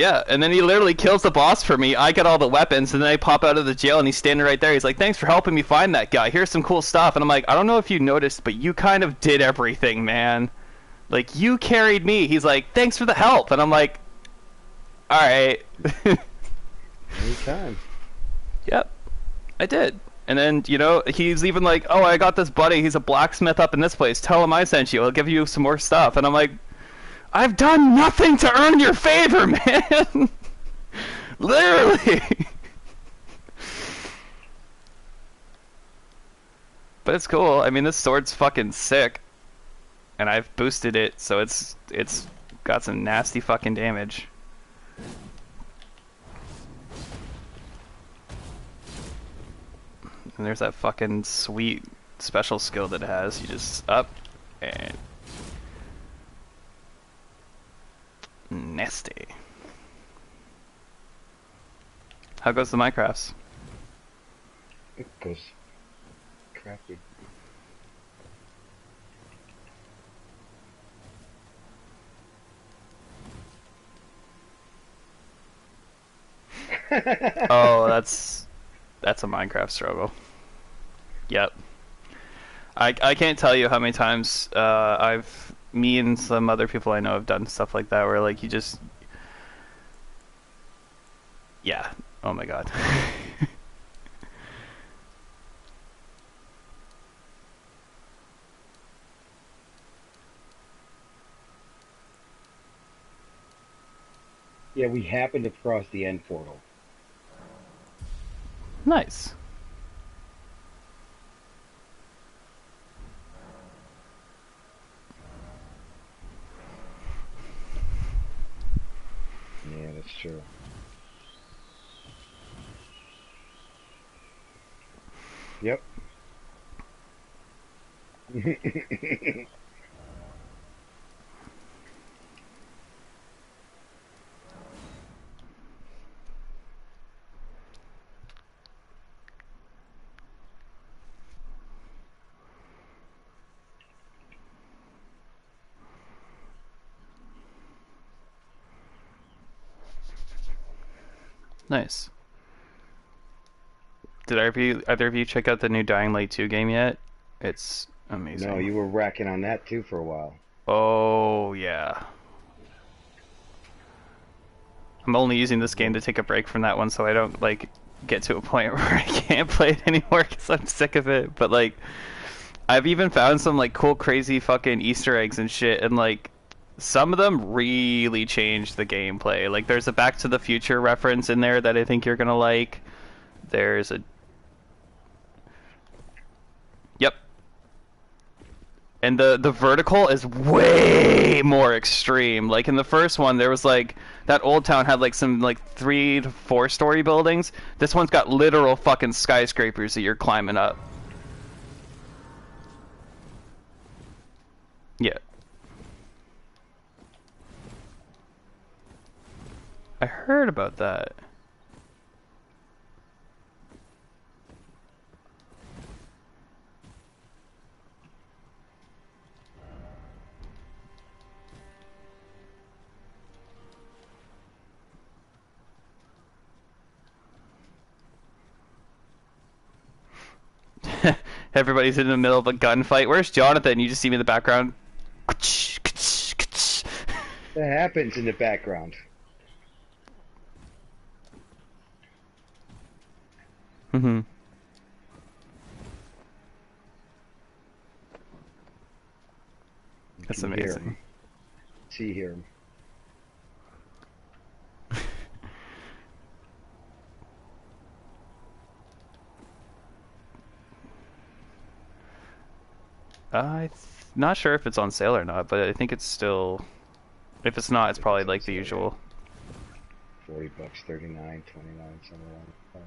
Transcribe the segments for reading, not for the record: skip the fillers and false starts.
Yeah, and then he literally kills the boss for me. I get all the weapons, and then I pop out of the jail, and he's standing right there. He's like, "Thanks for helping me find that guy. Here's some cool stuff." And I'm like, "I don't know if you noticed, but you kind of did everything, man. Like, you carried me." He's like, "Thanks for the help," and I'm like, "All right." Anytime. Yep, I did. And then, you know, he's even like, "Oh, I got this buddy. He's a blacksmith up in this place. Tell him I sent you. He'll give you some more stuff." And I'm like, "I've done nothing to earn your favor, man." Literally. But it's cool. I mean, this sword's fucking sick. And I've boosted it, so it's got some nasty fucking damage. And there's that fucking sweet special skill that it has. You just up and nasty. How goes the Minecrafts? It goes crappy. Oh, that's a Minecraft struggle. Yep. I can't tell you how many times me and some other people I know have done stuff like that where like you just yeah. Oh my god. Yeah, we happened to cross the end portal. Nice. Yeah, that's true. Yep. Nice. Did either of you check out the new Dying Light 2 game yet? It's amazing. No, you were racking on that too for a while. Oh, yeah. I'm only using this game to take a break from that one so I don't, like, get to a point where I can't play it anymore because I'm sick of it. But, like, I've even found some, like, cool, crazy fucking Easter eggs and shit, and, like, some of them really changed the gameplay. Like, there's a Back to the Future reference in there that I think you're gonna like. There's a... Yep. And the vertical is way more extreme. Like in the first one, there was like that old town had like some like 3 to 4 story buildings. This one's got literal fucking skyscrapers that you're climbing up. Yeah. I heard about that. Everybody's in the middle of a gunfight. Where's Jonathan? You just see me in the background. That happens in the background. Mm-hmm. That's Can hear amazing. 'em. See here. I'm not sure if it's on sale or not, but I think it's still. If it's not, it's probably like the usual. $40, 39, 29, somewhere around that.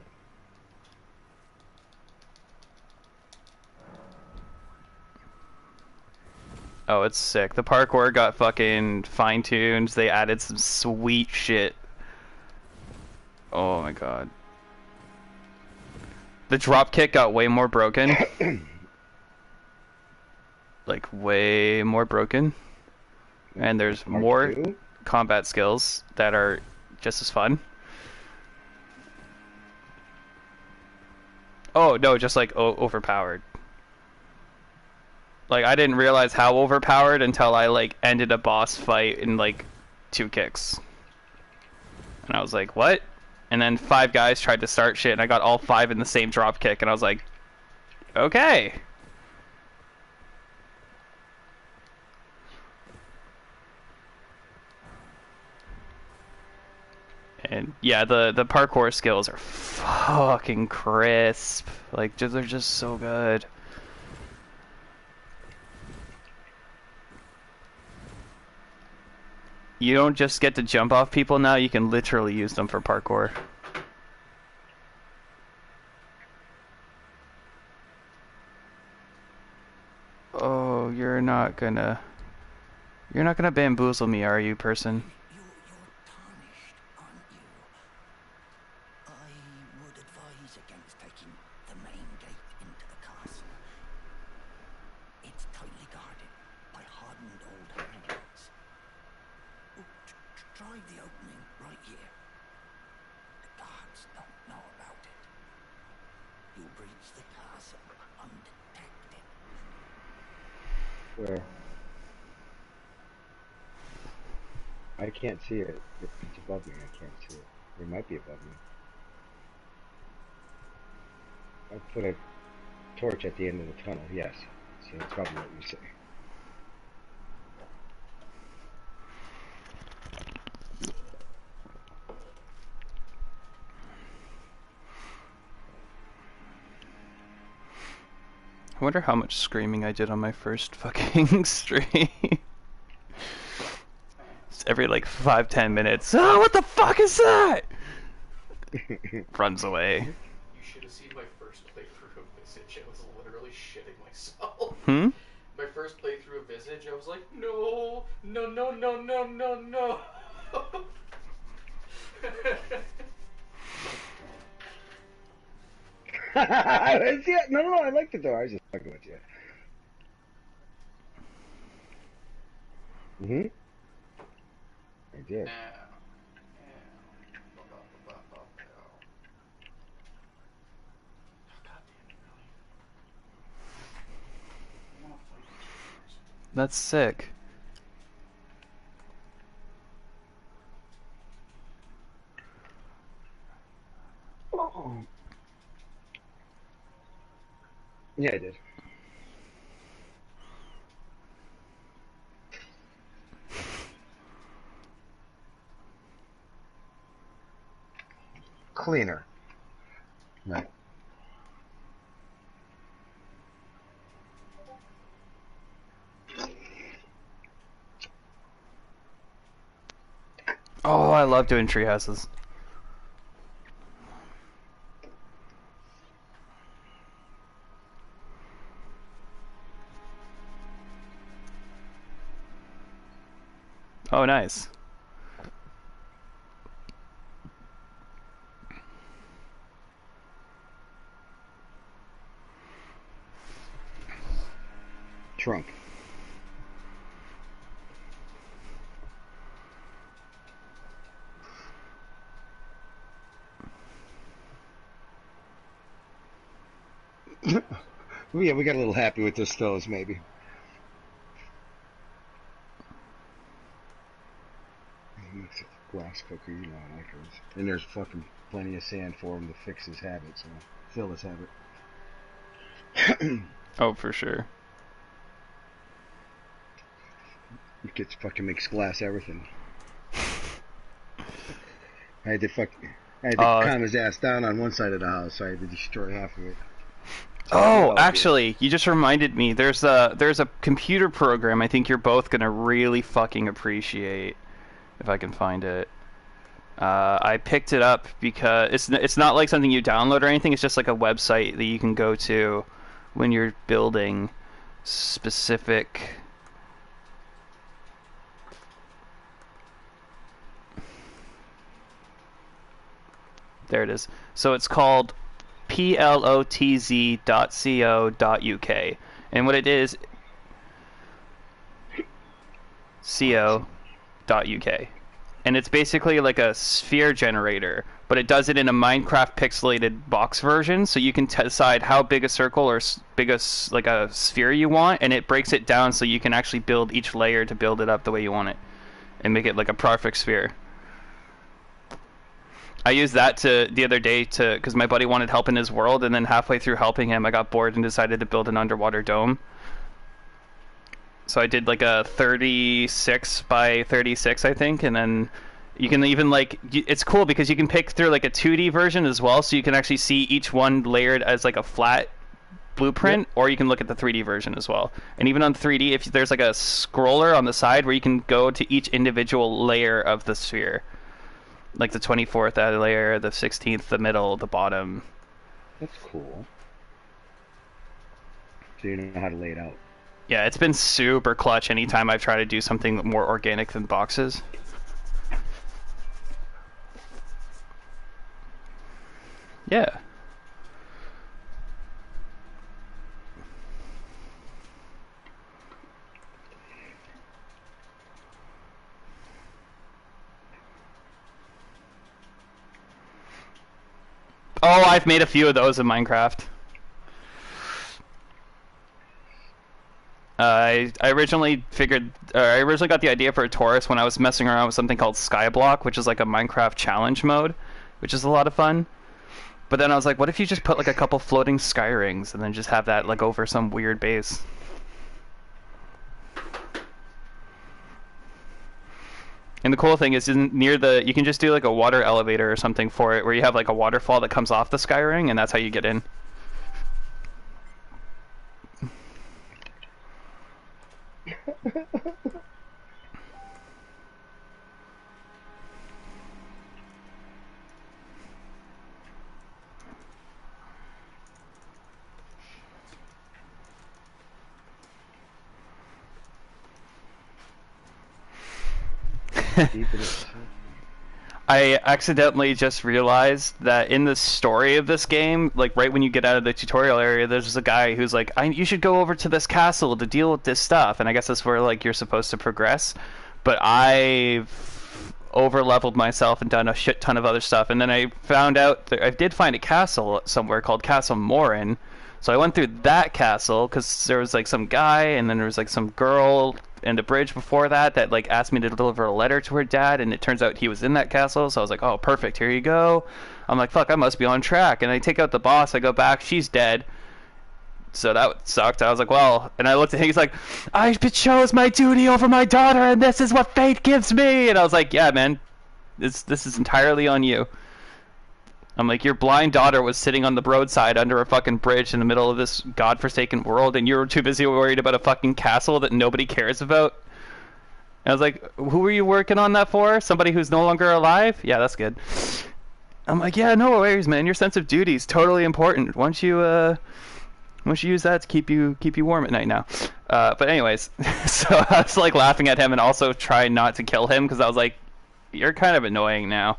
Oh, it's sick. The parkour got fucking fine-tuned. They added some sweet shit. Oh my god. The drop kick got way more broken. Like, way more broken. And there's Part more two? combat skills that are just as fun. Oh no, just like overpowered. Like I didn't realize how overpowered until I like ended a boss fight in like 2 kicks. And I was like, what? And then 5 guys tried to start shit and I got all 5 in the same drop kick and I was like, okay. And yeah, the parkour skills are fucking crisp. Like they're just so good. You don't just get to jump off people now, you can literally use them for parkour. Oh, you're not gonna bamboozle me, are you, person? You're tarnished, aren't you? I would advise against taking the main gate into the castle. It's tightly guarded by hardened old handguards. Try the opening right here. The guards don't know about it. You'll breach the castle undetected. Where? I can't see it. It's above me. I can't see it. It might be above me. I put a torch at the end of the tunnel. Yes. So that's probably what you say. I wonder how much screaming I did on my first fucking stream. It's every like 5-10 minutes. Oh, what the fuck is that? Runs away. You should have seen my first playthrough of Visage. I was literally shitting myself. Hmm? My first playthrough of Visage, I was like, no, no, no, no, no, no, no. Yeah, no, I like the door. I was just fucking with you. Mm-hmm. I did. That's sick. Oh. Yeah, I did. Cleaner. Right. Oh, I love doing tree houses. Oh, nice. Trunk. Yeah, we got a little happy with this those maybe. Glass cooker, you know how that goes. And there's fucking plenty of sand for him to fix his habit, so fill his habit. Oh, for sure. He gets fucking makes glass everything. I had to calm his ass down on one side of the house, so I had to destroy half of it. So Oh, actually, you just reminded me. There's a computer program I think you're both gonna really fucking appreciate if I can find it. I picked it up because it's not like something you download or anything. It's just like a website that you can go to when you're building specific. There it is. So it's called plotz.co.uk, and what it is, co.uk. and it's basically like a sphere generator, but it does it in a Minecraft pixelated box version, so you can decide how big a circle or big a like a sphere you want, and it breaks it down so you can actually build each layer to build it up the way you want it, and make it like a perfect sphere. I used that the other day because my buddy wanted help in his world, and then halfway through helping him, I got bored and decided to build an underwater dome. So I did like a 36 by 36, I think, and then you can even like it's cool because you can pick through like a 2D version as well, so you can actually see each one layered as like a flat blueprint, yep. Or you can look at the 3D version as well. And even on 3D, if there's like a scroller on the side where you can go to each individual layer of the sphere. Like the 24th layer, the 16th, the middle, the bottom. That's cool. So you know how to lay it out. Yeah, it's been super clutch anytime I've tried to do something more organic than boxes. Yeah. Oh, I've made a few of those in Minecraft. I originally got the idea for a Taurus when I was messing around with something called Skyblock, which is like a Minecraft challenge mode, which is a lot of fun. But then I was like, what if you just put like a couple floating sky rings and then just have that like over some weird base? And the cool thing is, you can just do like a water elevator or something for it, where you have like a waterfall that comes off the sky ring, and that's how you get in. I accidentally just realized that in the story of this game, like right when you get out of the tutorial area, there's a guy who's like, you should go over to this castle to deal with this stuff, and I guess that's where like you're supposed to progress. But I've over-leveled myself and done a shit ton of other stuff, and then I found out that I did find a castle somewhere called Castle Morin. So I went through that castle because there was like some guy, and then there was like some girl and a bridge before that like asked me to deliver a letter to her dad, and it turns out he was in that castle. So I was like, oh, perfect, here you go. I'm like, fuck, I must be on track. And I take out the boss, I go back, she's dead. So that sucked. I was like, well, and I looked at him, he's like, I chose my duty over my daughter, and this is what fate gives me. And I was like, yeah, man, this is entirely on you. I'm like, your blind daughter was sitting on the roadside under a fucking bridge in the middle of this godforsaken world, and you were too busy worried about a fucking castle that nobody cares about. And I was like, who were you working on that for? Somebody who's no longer alive? Yeah, that's good. I'm like, yeah, no worries, man. Your sense of duty is totally important. Once you use that to keep you warm at night now. But anyways, so I was like laughing at him and also trying not to kill him because I was like, you're kind of annoying now.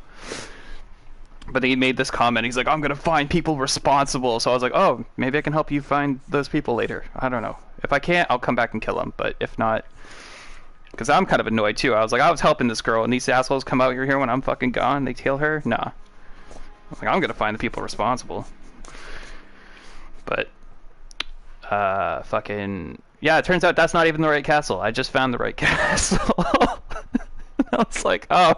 But he made this comment. He's like, I'm going to find people responsible. So I was like, oh, maybe I can help you find those people later. I don't know. If I can't, I'll come back and kill them. But if not, because I'm kind of annoyed too. I was like, I was helping this girl, and these assholes come out here when I'm fucking gone. They kill her? Nah. I was like, I'm going to find the people responsible. But, fucking... yeah, it turns out that's not even the right castle. I just found the right castle. I was like, oh...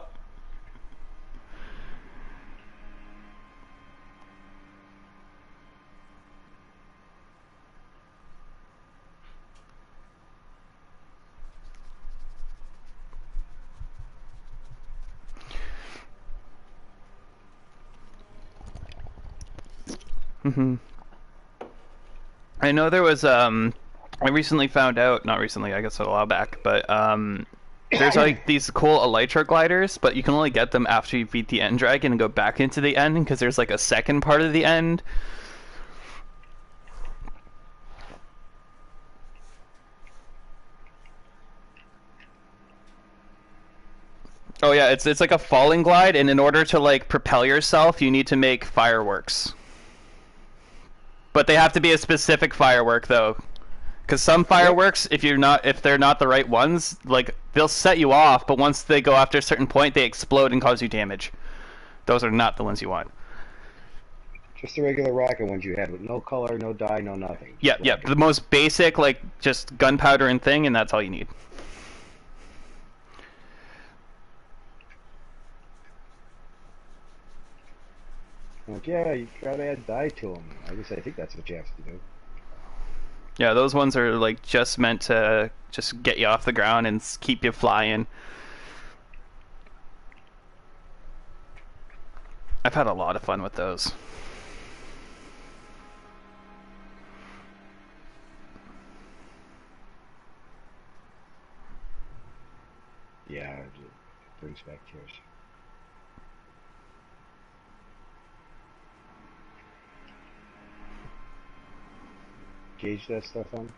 I know there was I recently found out, not recently, I guess a while back, but there's like these cool elytra gliders, but you can only get them after you beat the end dragon and go back into the end, because there's like a second part of the end. Oh yeah, it's like a falling glide, and in order to like propel yourself, you need to make fireworks. But they have to be a specific firework, though, Because some fireworks, if they're not the right ones, like they'll set you off, but once they go after a certain point, they explode and cause you damage. Those are not the ones you want. Just the regular rocket ones you had with no color, no dye, no nothing. Yep, yep. The most basic, like just gunpowder and thing, and that's all you need. Like, yeah, you gotta add dye to them. I guess I think that's what you have to do. Yeah, those ones are like just meant to just get you off the ground and keep you flying. I've had a lot of fun with those. Yeah, it brings back tears. Gauge that stuff on?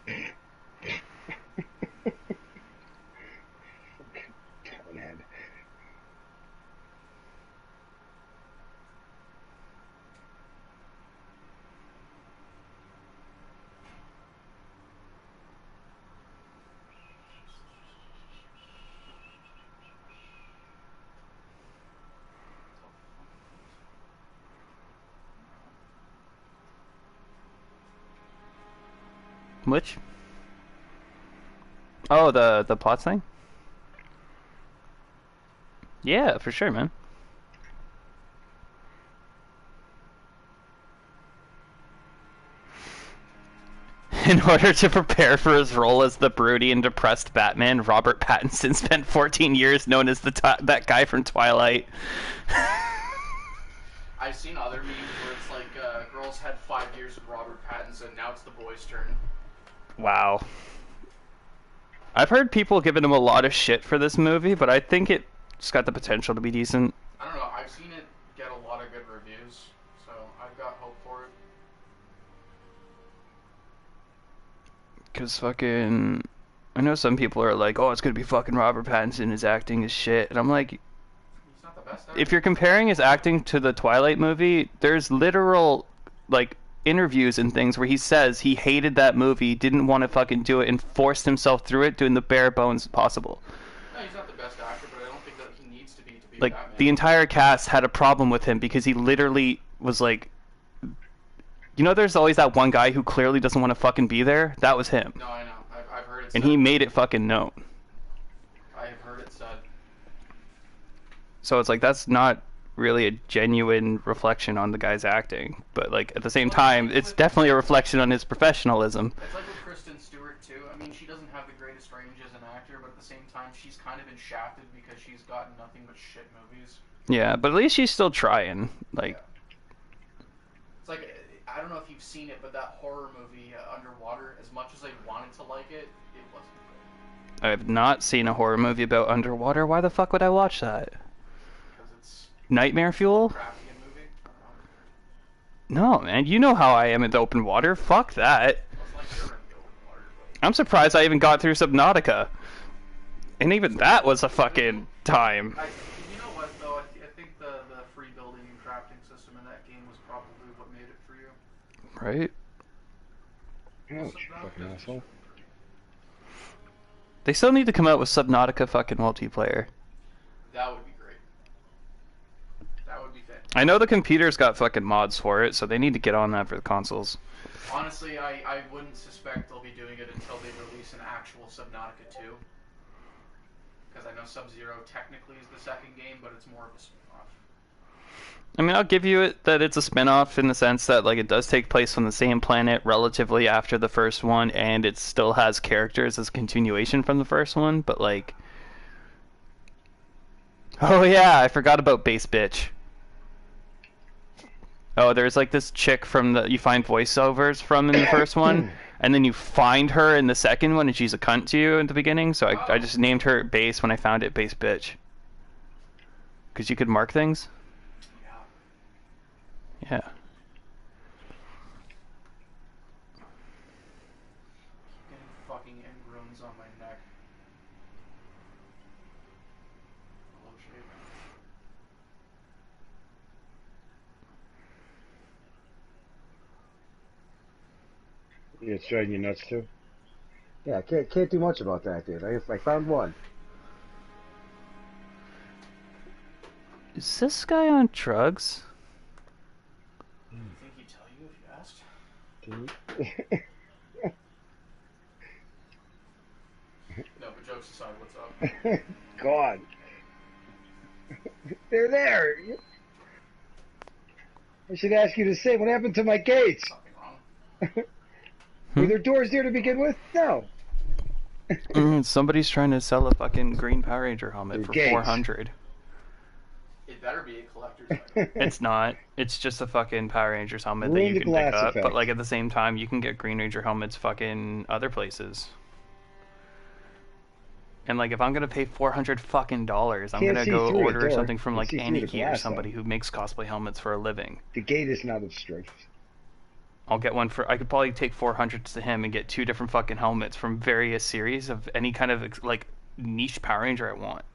Head. Which? Oh, the plots thing? Yeah, for sure, man. In order to prepare for his role as the broody and depressed Batman, Robert Pattinson spent 14 years known as that guy from Twilight. I've seen other memes where it's like girls had 5 years with Robert Pattinson, now it's the boys' turn. Wow. I've heard people giving him a lot of shit for this movie, but I think it's got the potential to be decent. I don't know, I've seen it get a lot of good reviews, so I've got hope for it. Because fucking... I know some people are like, oh, it's gonna be fucking Robert Pattinson, his acting is shit. And I'm like... He's not the best actor. If you're comparing his acting to the Twilight movie, there's literal, like, interviews and things where he says he hated that movie, didn't want to fucking do it, and forced himself through it, doing the bare bones possible. No, he's not the best actor, but I don't think that he needs to be Like, Batman. the entire cast had a problem with him because he literally was like... You know there's always that one guy who clearly doesn't want to fucking be there? That was him. No, I know. I've heard it And said. he made it fucking known. I have heard it said. So it's like, that's not really a genuine reflection on the guy's acting. But, like, at the same time, it's definitely a reflection on his professionalism. It's like with Kristen Stewart, too. I mean, she doesn't have the greatest range as an actor, but at the same time, she's kind of been shafted because she's gotten nothing but shit movies. Yeah, but at least she's still trying. Like, It's like, I don't know if you've seen it, but that horror movie, Underwater, as much as I wanted to like it, it wasn't good. I have not seen a horror movie about underwater. Why the fuck would I watch that? Because it's Nightmare Fuel? a crappy movie. I don't know. No, man. You know how I am in the open water. Fuck that. It's like you're in the open water, but... I'm surprised I even got through Subnautica. And even that was a fucking time. You know what, though? I think the free building and crafting system in that game was probably what made it for you. Right? Ouch, fucking asshole. They still need to come out with Subnautica fucking multiplayer. That would be great. That would be fantastic. I know the computer's got fucking mods for it, so they need to get on that for the consoles. Honestly, I wouldn't suspect they'll be doing it until they release an actual Subnautica 2. Because I know Sub-Zero technically is the second game, but it's more of a spin-off. I mean, I'll give you it that it's a spin-off in the sense that like it does take place on the same planet relatively after the first one, and it still has characters as a continuation from the first one, but like... Oh yeah, I forgot about Base Bitch. Oh, there's like this chick from the... You find voiceovers from in the first one, and then you find her in the second one, and she's a cunt to you in the beginning, so I just named her Base when I found it, Base Bitch. Because you could mark things? Yeah. Getting fucking ingrowns on my neck. Hello, shape. It's driving you nuts too. Yeah, can't do much about that, dude. I found one. Is this guy on drugs? You think he'd tell you if you asked? No, but jokes aside, what's up? God. They're there. I should ask you to say, what happened to my gates? Something wrong. Were there doors there to begin with? No. Somebody's trying to sell a fucking green Power Ranger helmet for Gates. 400. It better be a collector's item. It's not. It's just a fucking Power Rangers helmet that Ruin you the can pick glass up. effect. But like at the same time, you can get Green Ranger helmets fucking other places. And like if I'm gonna pay $400 fucking dollars, I'm Can't gonna see go through a order door. something from You like see through Annie the or glass, somebody though. who makes cosplay helmets for a living. The gate is not obstructed. I'll get one for. I could probably take 400 to him and get 2 different fucking helmets from various series of any kind of like niche Power Ranger I want.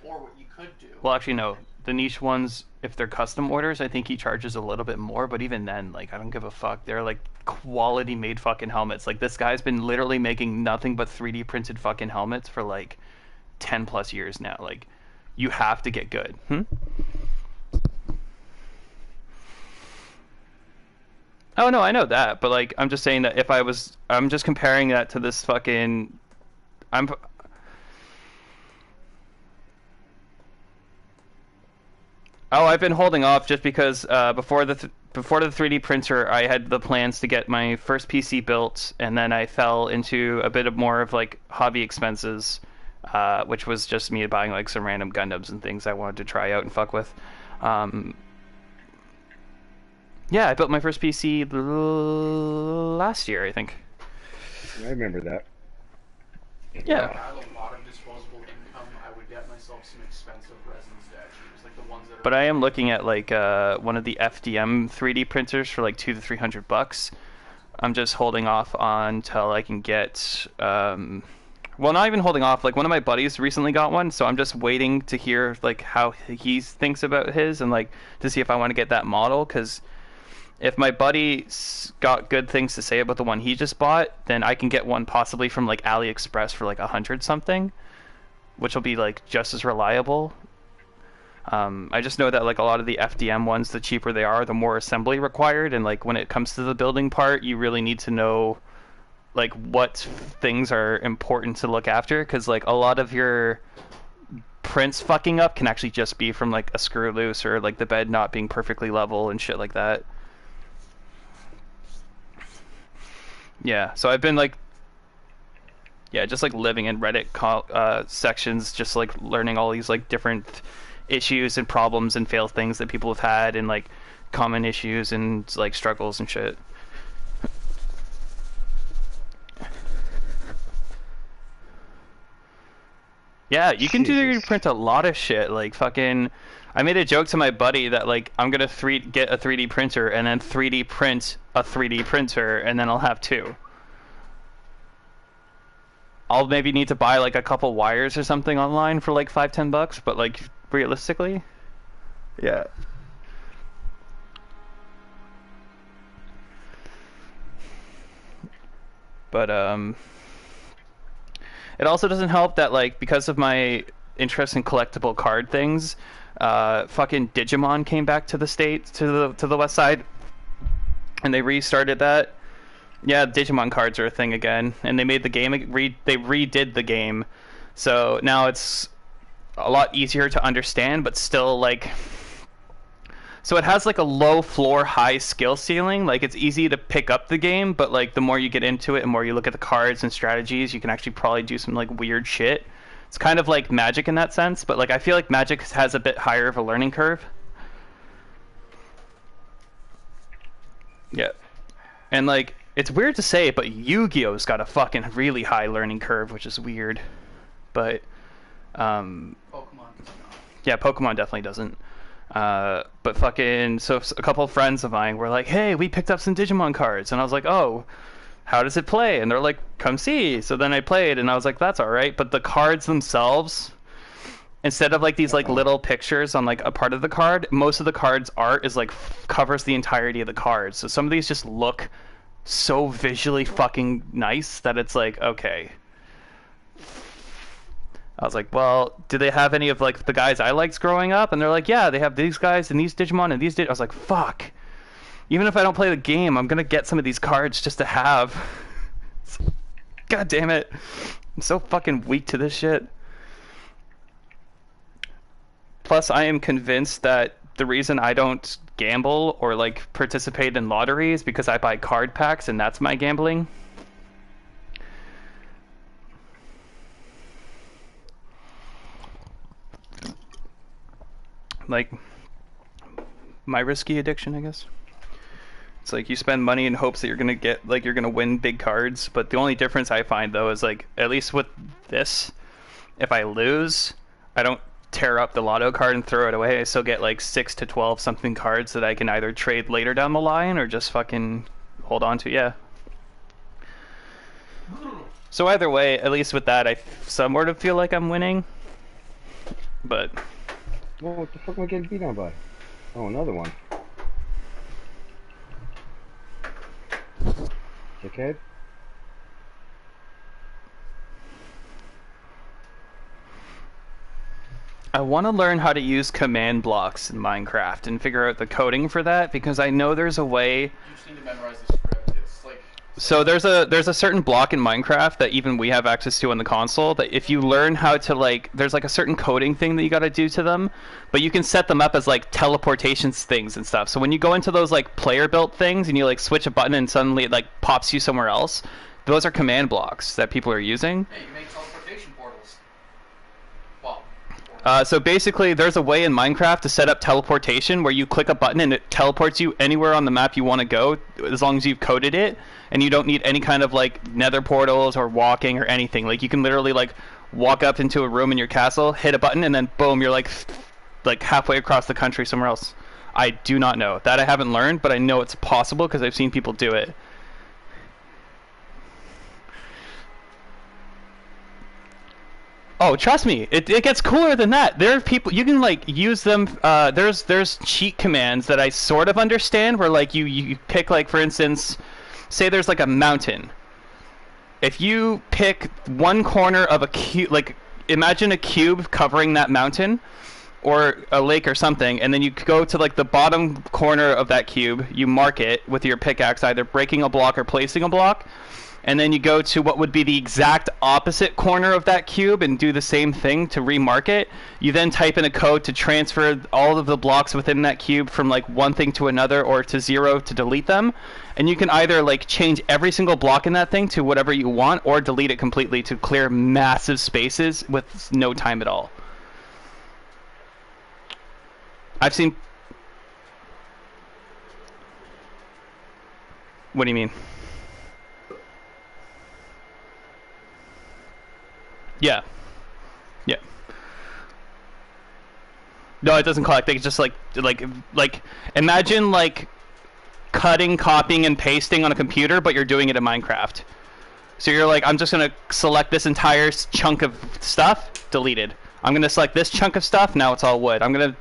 Or what you could do. Well, actually, no. The niche ones, if they're custom orders, I think he charges a little bit more. But even then, like, I don't give a fuck. They're like quality made fucking helmets. Like this guy's been literally making nothing but 3D printed fucking helmets for like 10 plus years now. Like, you have to get good. Oh no, I know that, but like I'm just saying that if I'm just comparing that to this fucking, I'm. Oh, I've been holding off just because before the 3D printer, I had the plans to get my first PC built, and then I fell into a bit of more of like hobby expenses, which was just me buying like some random Gundams and things I wanted to try out and fuck with. Yeah, I built my first PC last year, I think. I remember that. Yeah. If I had a lot of disposable income, I would get myself some expensive resin statues, like the ones that are... But I am looking at like one of the FDM 3D printers for like $200 to $300. I'm just holding off until I can get. Well, not even holding off. Like one of my buddies recently got one, so I'm just waiting to hear like how he thinks about his and like to see if I want to get that model. Because if my buddy's got good things to say about the one he just bought, then I can get one possibly from like AliExpress for like 100 something, which will be like just as reliable. I just know that like a lot of the FDM ones, the cheaper they are, the more assembly required, and like when it comes to the building part, you really need to know like what things are important to look after, because like a lot of your prints fucking up can actually just be from like a screw loose or like the bed not being perfectly level and shit like that. Yeah, so I've been like, yeah, just like living in Reddit sections, just like learning all these like different issues and problems and failed things that people have had, and like common issues and like struggles and shit. Yeah, you can print a lot of shit. Like fucking, I made a joke to my buddy that like I'm gonna get a 3D printer and then 3D print a 3D printer, and then I'll have 2. I'll maybe need to buy like a couple wires or something online for like $5-10, but like realistically, yeah. But it also doesn't help that like because of my interesting collectible card things. Fucking Digimon came back to the state, to the west side, and they restarted that. Yeah, Digimon cards are a thing again, and they made the game they redid the game, so now it's a lot easier to understand, but still like. So it has like a low floor, high skill ceiling. Like it's easy to pick up the game, but like the more you get into it and more you look at the cards and strategies, you can actually probably do some like weird shit. It's kind of like Magic in that sense, but like I feel like Magic has a bit higher of a learning curve. Yeah. And like it's weird to say, but Yu-Gi-Oh's got a fucking really high learning curve, which is weird. But Pokemon does not. yeah, Pokemon definitely doesn't. But fucking, so a couple of friends of mine were like, hey, we picked up some Digimon cards. And I was like, oh, how does it play? And they're like, come see. So then I played and I was like, that's all right. But the cards themselves, instead of like these like little pictures on like a part of the card, most of the card's art is like covers the entirety of the card. So some of these just look so visually fucking nice that it's like, okay. I was like, well, do they have any of like the guys I liked growing up? And they're like, yeah, they have these guys and these Digimon and these I was like, fuck. Even if I don't play the game, I'm gonna get some of these cards just to have. God damn it. I'm so fucking weak to this shit. Plus, I am convinced that the reason I don't gamble or like participate in lottery is because I buy card packs and that's my gambling. Like my risky addiction, I guess. It's like you spend money in hopes that you're gonna get like you're gonna win big cards, but the only difference I find though is like at least with this, if I lose, I don't tear up the lotto card and throw it away. I still get like 6 to 12 something cards that I can either trade later down the line or just fucking hold on to. Yeah. So either way, at least with that, I somewhat of feel like I'm winning, but. Well, what the fuck am I getting beat on by? Oh, another one. Dickhead. I want to learn how to use command blocks in Minecraft and figure out the coding for that because I know there's a way. You just need to memorize the script. It's like. So there's a certain block in Minecraft that even we have access to on the console that if you learn how to like there's like a certain coding thing that you got to do to them, but you can set them up as like teleportation things and stuff. So when you go into those like player built things and you like switch a button and suddenly it like pops you somewhere else, those are command blocks that people are using. Hey, you make teleportation portals. Well. So basically, there's a way in Minecraft to set up teleportation where you click a button and it teleports you anywhere on the map you want to go, as long as you've coded it, and you don't need any kind of like nether portals or walking or anything. Like you can literally like walk up into a room in your castle, hit a button, and then boom, you're like halfway across the country somewhere else. I do not know. That I haven't learned, but I know it's possible because I've seen people do it. Oh, trust me, it gets cooler than that. There are people you can like use them. There's cheat commands that I sort of understand. Where like you pick like for instance, say there's like a mountain. If you pick one corner of a cube, like imagine a cube covering that mountain, or a lake or something, and then you go to like the bottom corner of that cube. You mark it with your pickaxe, either breaking a block or placing a block. And then you go to what would be the exact opposite corner of that cube and do the same thing to remark it. You then type in a code to transfer all of the blocks within that cube from like one thing to another or to 0 to delete them. And you can either like change every single block in that thing to whatever you want or delete it completely to clear massive spaces with no time at all. I've seen... What do you mean? Yeah. Yeah. No, it doesn't collect. They just like imagine like cutting, copying, and pasting on a computer, but you're doing it in Minecraft. So you're like, I'm just gonna select this entire chunk of stuff, deleted. I'm gonna select this chunk of stuff, now it's all wood. I'm gonna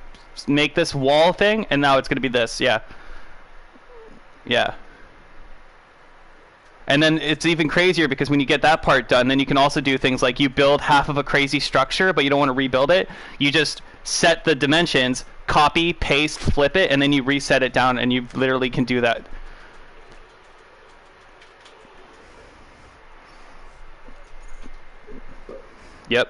make this wall thing, and now it's gonna be this. Yeah. Yeah. And then it's even crazier because when you get that part done, then you can also do things like you build half of a crazy structure, but you don't want to rebuild it. You just set the dimensions, copy, paste, flip it, and then you reset it down, and you literally can do that. Yep.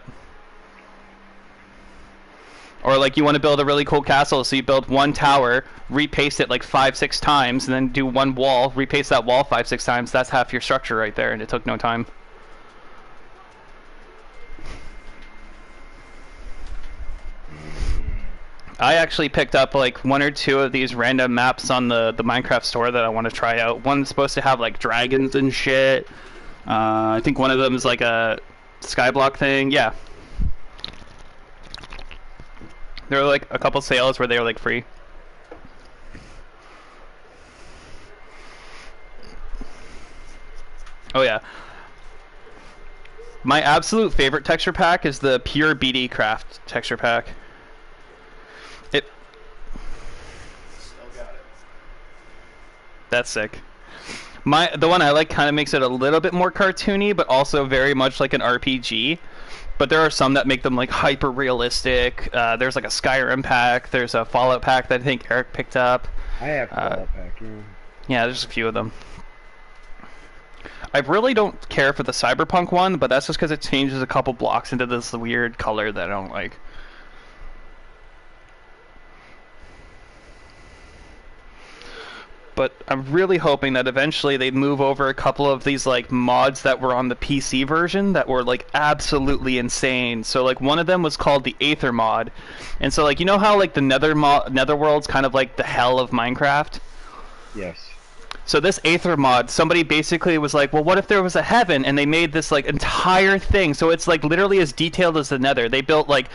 Or like you want to build a really cool castle, so you build one tower, repaste it like 5-6 times, and then do one wall, repaste that wall 5-6 times. That's half your structure right there, and it took no time. I actually picked up like 1 or 2 of these random maps on the Minecraft store that I want to try out. One's supposed to have like dragons and shit. I think one of them is like a skyblock thing. Yeah. There were like a couple sales where they were like free. Oh yeah. My absolute favorite texture pack is the Pure BD Craft texture pack. Still got it. That's sick. The one I like kind of makes it a little bit more cartoony, but also very much like an RPG. But there are some that make them like hyper realistic. There's like a Skyrim pack. There's a Fallout pack that I think Eric picked up. I have Fallout pack. Yeah. Yeah, there's a few of them. I really don't care for the Cyberpunk one, but that's just because it changes a couple blocks into this weird color that I don't like. But I'm really hoping that eventually they'd move over a couple of these like mods that were on the PC version that were like absolutely insane. So like one of them was called the Aether mod. And so like you know how like the Netherworld's kind of like the hell of Minecraft? Yes. So this Aether mod, somebody basically was like, well, what if there was a heaven? And they made this like entire thing. So it's like literally as detailed as the Nether. They built like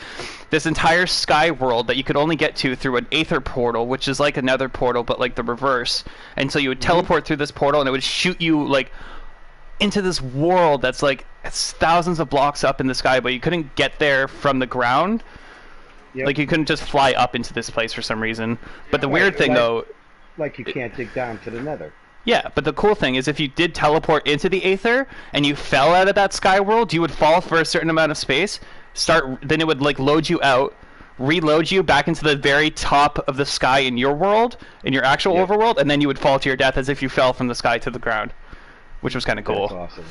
this entire sky world that you could only get to through an Aether portal, which is like a Nether portal, but like the reverse. And so you would teleport through this portal, and it would shoot you like into this world that's like it's thousands of blocks up in the sky, but you couldn't get there from the ground. Yep. Like you couldn't just fly up into this place for some reason. But the weird thing though. Like you can't dig down to the Nether. Yeah, but the cool thing is if you did teleport into the Aether and you fell out of that sky world, you would fall for a certain amount of space, then it would like load you out, reload you back into the very top of the sky in your world, in your actual overworld, and then you would fall to your death as if you fell from the sky to the ground, which was kind of cool. That's awesome.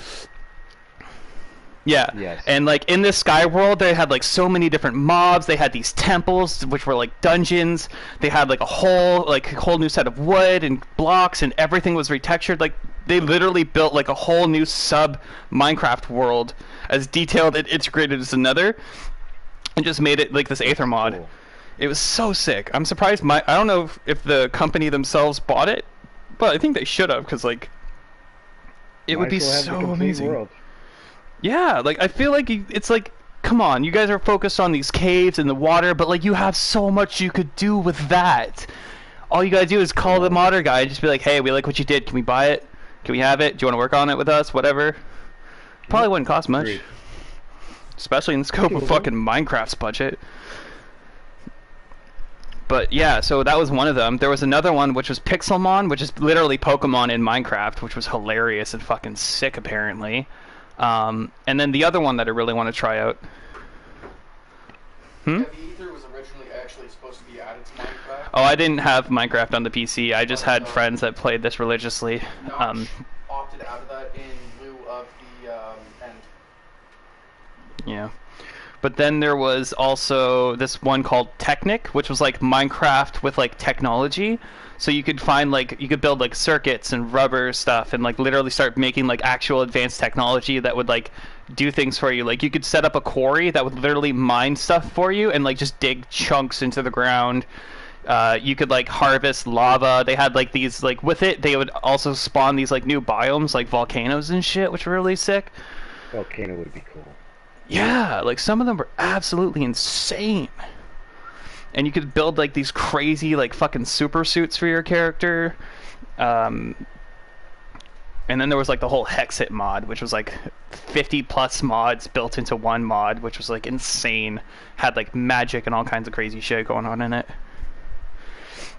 Yeah, yes. And like in this sky world, they had like so many different mobs. They had these temples, which were like dungeons. They had like a whole new set of wood and blocks, and everything was retextured. Like they literally built like a whole new sub Minecraft world, as detailed and integrated as another, and just made it like this Aether mod. Cool. It was so sick. I'm surprised. I don't know if the company themselves bought it, but I think they should have, because like it would be so amazing. World. Yeah, like I feel like it's like, come on, you guys are focused on these caves and the water, but like you have so much you could do with that. All you gotta do is call the modder guy and just be like, hey, we like what you did. Can we buy it? Can we have it? Do you want to work on it with us? Whatever. Probably wouldn't cost much. Great. Especially in the scope of fucking Minecraft's budget. But yeah, so that was one of them. There was another one which was Pixelmon, which is literally Pokemon in Minecraft, which was hilarious and fucking sick apparently. And then the other one that I really want to try out. Yeah, the Aether was originally actually supposed to be added to Minecraft. Oh, I didn't have Minecraft on the PC. I just had friends that played this religiously. Notch opted out of that in lieu of the end. Yeah. But then there was also this one called Technic, which was like Minecraft with like technology. So you could find like, you could build like circuits and rubber stuff and like literally start making like actual advanced technology that would like do things for you. Like you could set up a quarry that would literally mine stuff for you and like just dig chunks into the ground. You could like harvest lava. They had like these, like with it, they would also spawn these like new biomes like volcanoes and shit, which were really sick. Volcano would be cool. Yeah, like some of them were absolutely insane. And you could build like these crazy like fucking super suits for your character. And then there was like the whole Hexit mod, which was like 50 plus mods built into one mod, which was like insane. Had like magic and all kinds of crazy shit going on in it.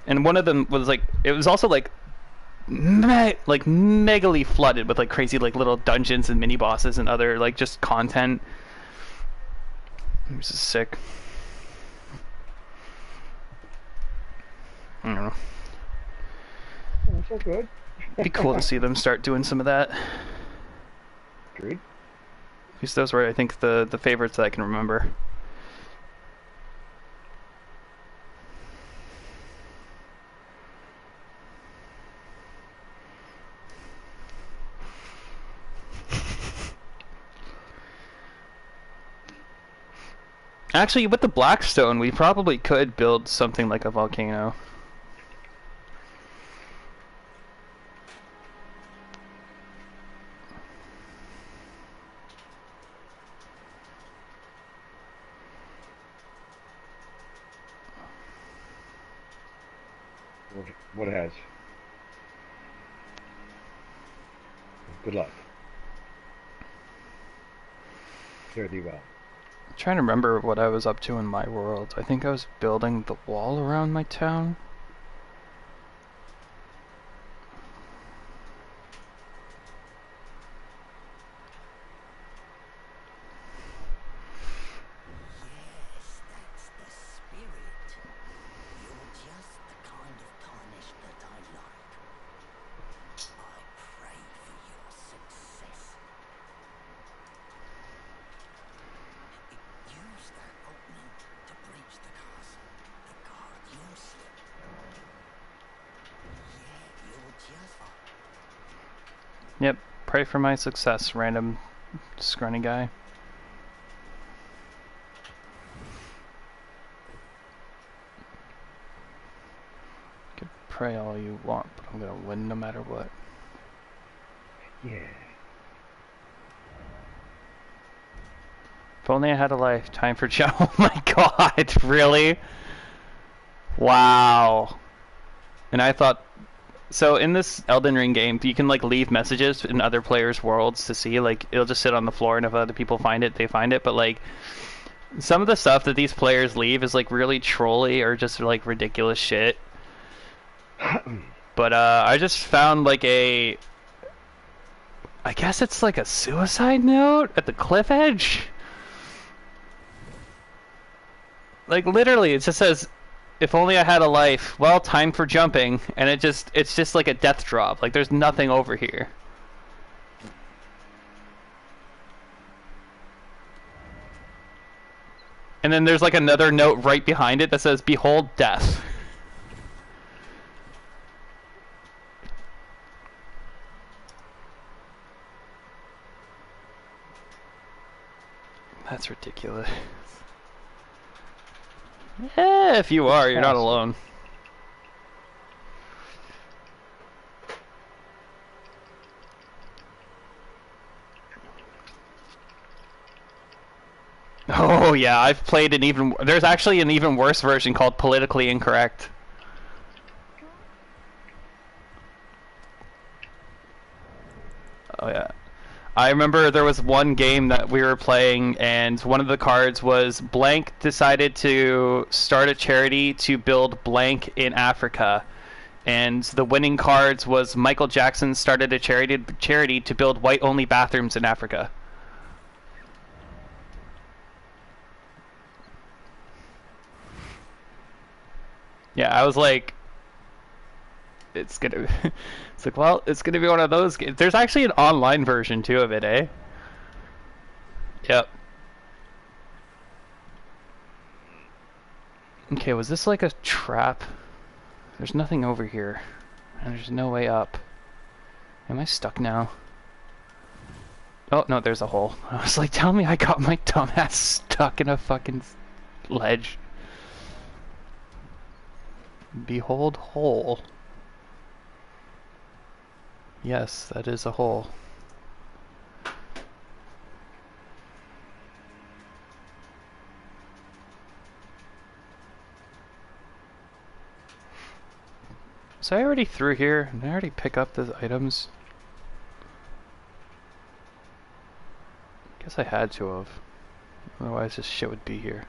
And one of them was like, it was also like like megally flooded with like crazy like little dungeons and mini bosses and other like just content. This is sick. I don't know. Oh, so good. It'd be cool to see them start doing some of that. Agreed. Because those were, I think, the favorites that I can remember. Actually, with the Blackstone, we probably could build something like a volcano. What it has. Good luck. Fare thee well. I'm trying to remember what I was up to in my world. I think I was building the wall around my town. Yes, that's the spirit. You're just the kind of tarnish that I like. I pray for your success. Use that opening to breach the castle, to guard your slip. Yeah, you're just... Yep, pray for my success, random scrawny guy. You can pray all you want, but I'm gonna win no matter what. Yeah. If only I had a life. Time for Joe. Oh my god, really? Wow. And I thought... So in this Elden Ring game, you can like leave messages in other players' worlds to see. Like, it'll just sit on the floor, and if other people find it, they find it. But like, some of the stuff that these players leave is like really trolly or just like ridiculous shit. But I just found like a... I guess it's like a suicide note at the cliff edge. Like, literally, it just says, if only I had a life, well, time for jumping, and it's just like a death drop. Like, there's nothing over here. And then there's like another note right behind it that says, behold death. That's ridiculous. If you are, you're not alone. Oh yeah, I've played an even... There's actually an even worse version called Politically Incorrect. Oh yeah. I remember there was one game that we were playing, and one of the cards was blank decided to start a charity to build blank in Africa. And the winning cards was Michael Jackson started a charity to build white-only bathrooms in Africa. Yeah, I was like, it's gonna... It's like, well, it's gonna be one of those games. There's actually an online version, too, of it, eh? Yep. Okay, was this like a trap? There's nothing over here. And there's no way up. Am I stuck now? Oh, no, there's a hole. I was like, tell me I got my dumbass stuck in a fucking ledge. Behold hole. Yes, that is a hole. So I already through here, and I already pick up the items. Guess I had to have. Otherwise this shit would be here.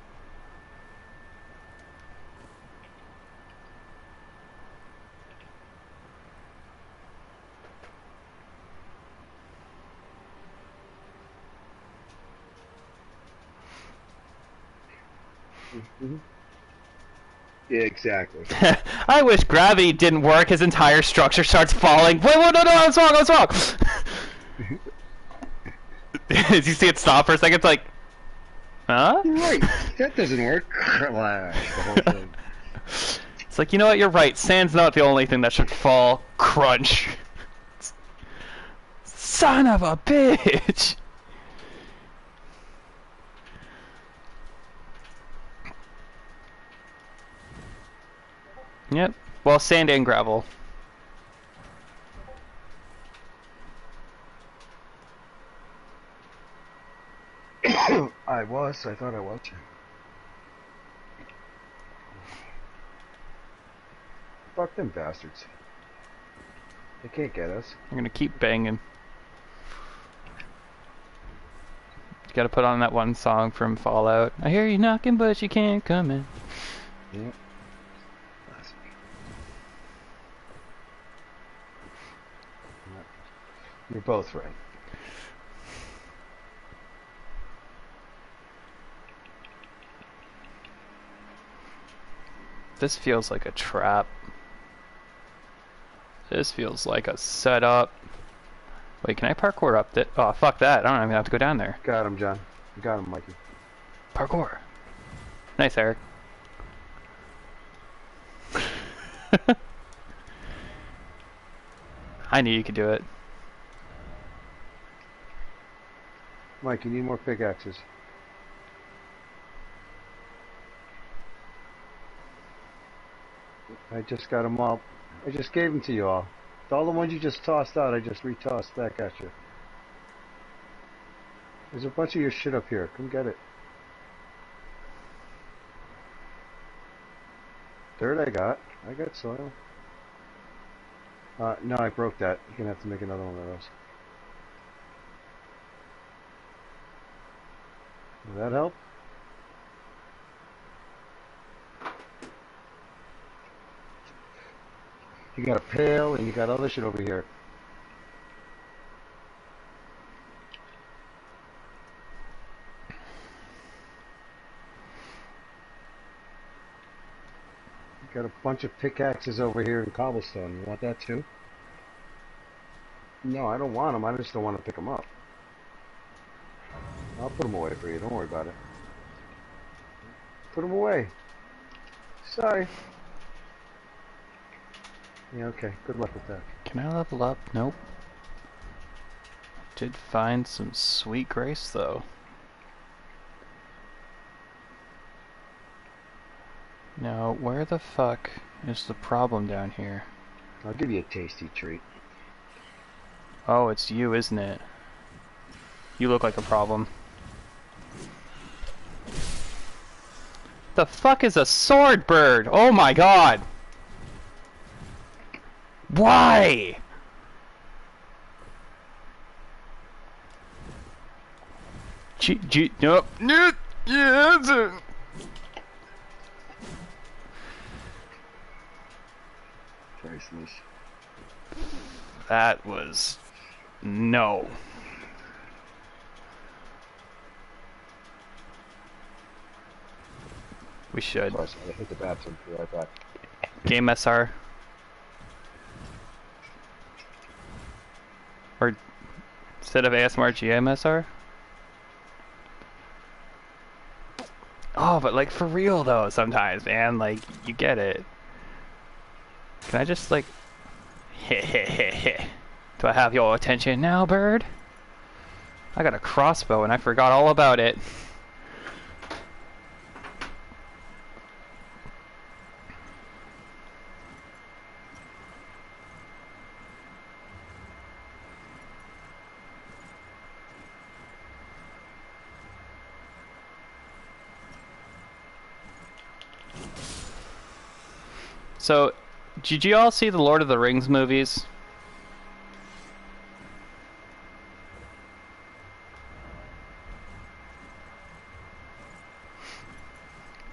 Mhm. Yeah, exactly. I wish gravity didn't work. His entire structure starts falling. Wait, no, I was wrong. I was wrong. Did you see it stop for a second? It's like, huh? You're right. That doesn't work. Crash the whole thing. It's like, you know what? You're right. Sand's not the only thing that should fall. Crunch. Son of a bitch. Yep. Well, sand and gravel. I thought I was. Fuck them bastards. They can't get us. I'm gonna keep banging. You gotta put on that one song from Fallout. I hear you knocking, but you can't come in. Yep. You're both right. This feels like a trap. This feels like a setup. Wait, can I parkour up that? Oh, fuck that. I don't even have to go down there. Got him, John. Got him, Mikey. Parkour. Nice, Eric. I knew you could do it. Mike, you need more pickaxes. I just got them all. I just gave them to you all. All the ones you just tossed out, I just retossed back at you. There's a bunch of your shit up here. Come get it. Dirt I got. I got soil. No, I broke that. You're gonna have to make another one of those. Does that help? You got a pail and you got other shit over here. You got a bunch of pickaxes over here in cobblestone. You want that too? No, I don't want them. I just don't want to pick them up. I'll put them away for you. Don't worry about it. Put them away. Sorry. Yeah, okay. Good luck with that. Can I level up? Nope. Did find some sweet grace, though. Now, where the fuck is the problem down here? I'll give you a tasty treat. Oh, it's you, isn't it? You look like a problem. The fuck is a sword bird? Oh my god! Why? Nope. Nope. Yeah, that's it. Priceless. That was... no. We should. Plus, I hit the bathroom. Be right back. Game SR. Or instead of ASMR, GMSR? Oh, but like for real though, sometimes, man. Like, you get it. Can I just like... heh heh heh heh. Do I have your attention now, bird? I got a crossbow and I forgot all about it. So, did you all see the Lord of the Rings movies?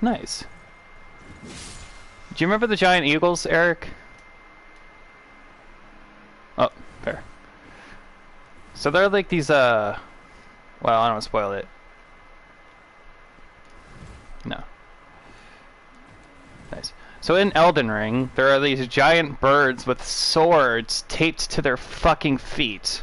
Nice. Do you remember the giant eagles, Eric? Oh, fair. So they're like these, well, I don't want to spoil it. No. So in Elden Ring, there are these giant birds with swords taped to their fucking feet.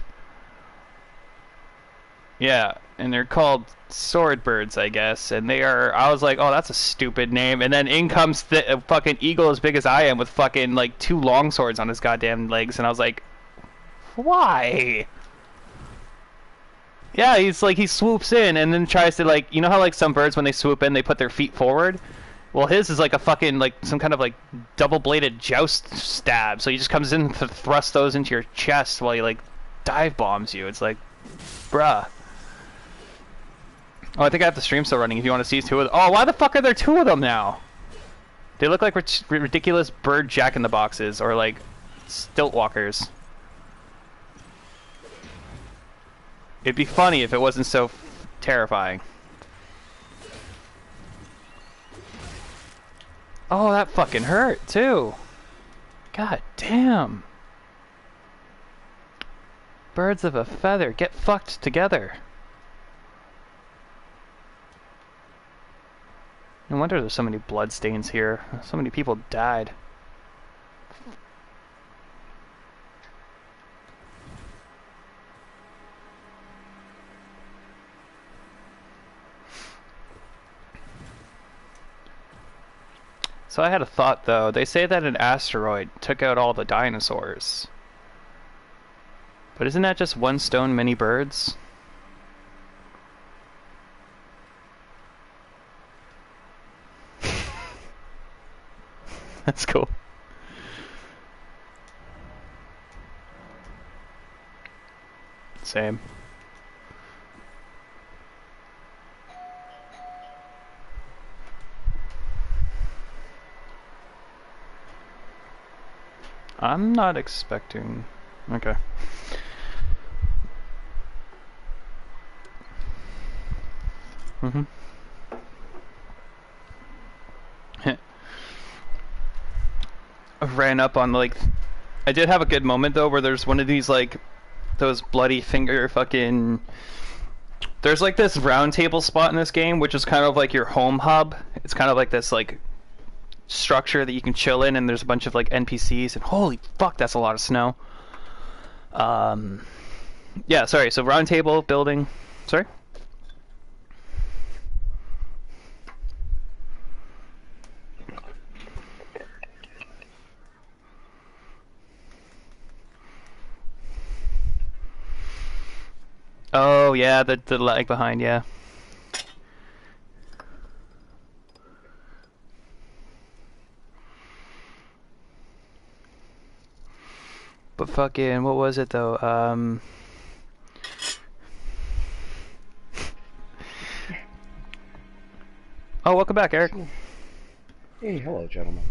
Yeah, and they're called sword birds, I guess. And they are. I was like, oh, that's a stupid name. And then in comes a fucking eagle as big as I am with fucking like 2 long swords on his goddamn legs, and I was like, why? Yeah, he's like, he swoops in and then tries to, like, you know how like some birds when they swoop in they put their feet forward? Well, his is like a fucking, like, some kind of like double-bladed joust stab. So he just comes in to thrust those into your chest while he like dive bombs you. It's like, bruh. Oh, I think I have the stream still running if you want to see 2 of them. Oh, why the fuck are there 2 of them now? They look like ridiculous bird jack-in-the-boxes or like stilt walkers. It'd be funny if it wasn't so terrifying. Oh, that fucking hurt, too. God damn. Birds of a feather, get fucked together. No wonder there's so many bloodstains here. So many people died. So I had a thought, though. They say that an asteroid took out all the dinosaurs. But isn't that just one stone, many birds? That's cool. Same. I'm not expecting... Okay. Mm-hmm. I ran up on, like... I did have a good moment, though, where there's one of these, like... Those bloody finger fucking... There's, like, this round table spot in this game, which is kind of like your home hub. It's kind of like this, like... structure that you can chill in, and there's a bunch of like NPCs, and holy fuck, that's a lot of snow. Yeah, sorry, so round table building. Sorry? Oh yeah, the lag behind, yeah. But fucking, what was it though? Oh, welcome back, Eric. Hey, hello, gentlemen.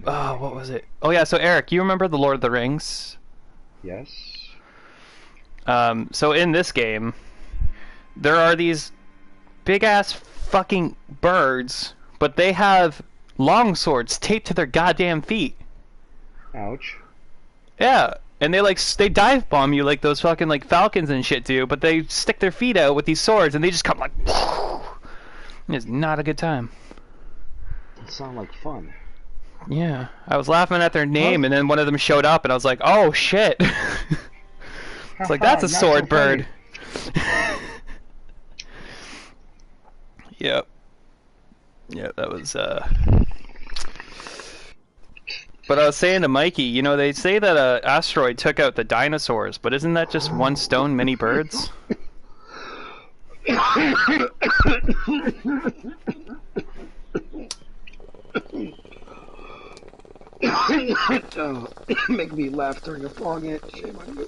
Oh, what was it? Oh yeah, so Eric, you remember the Lord of the Rings? Yes. So in this game, there are these big-ass fucking birds, but they have long swords taped to their goddamn feet. Ouch. Yeah, and they like they dive bomb you like those fucking like falcons and shit do, but they stick their feet out with these swords and they just come like. It's not a good time. It sounds like fun. Yeah, I was laughing at their name, and then one of them showed up, and I was like, "Oh shit!" It's like that's a sword bird. Yep. Yeah, that was But I was saying to Mikey, you know, they say that an asteroid took out the dinosaurs, but isn't that just one stone, many birds? Oh, make me laugh during a fog ant. Shame on you.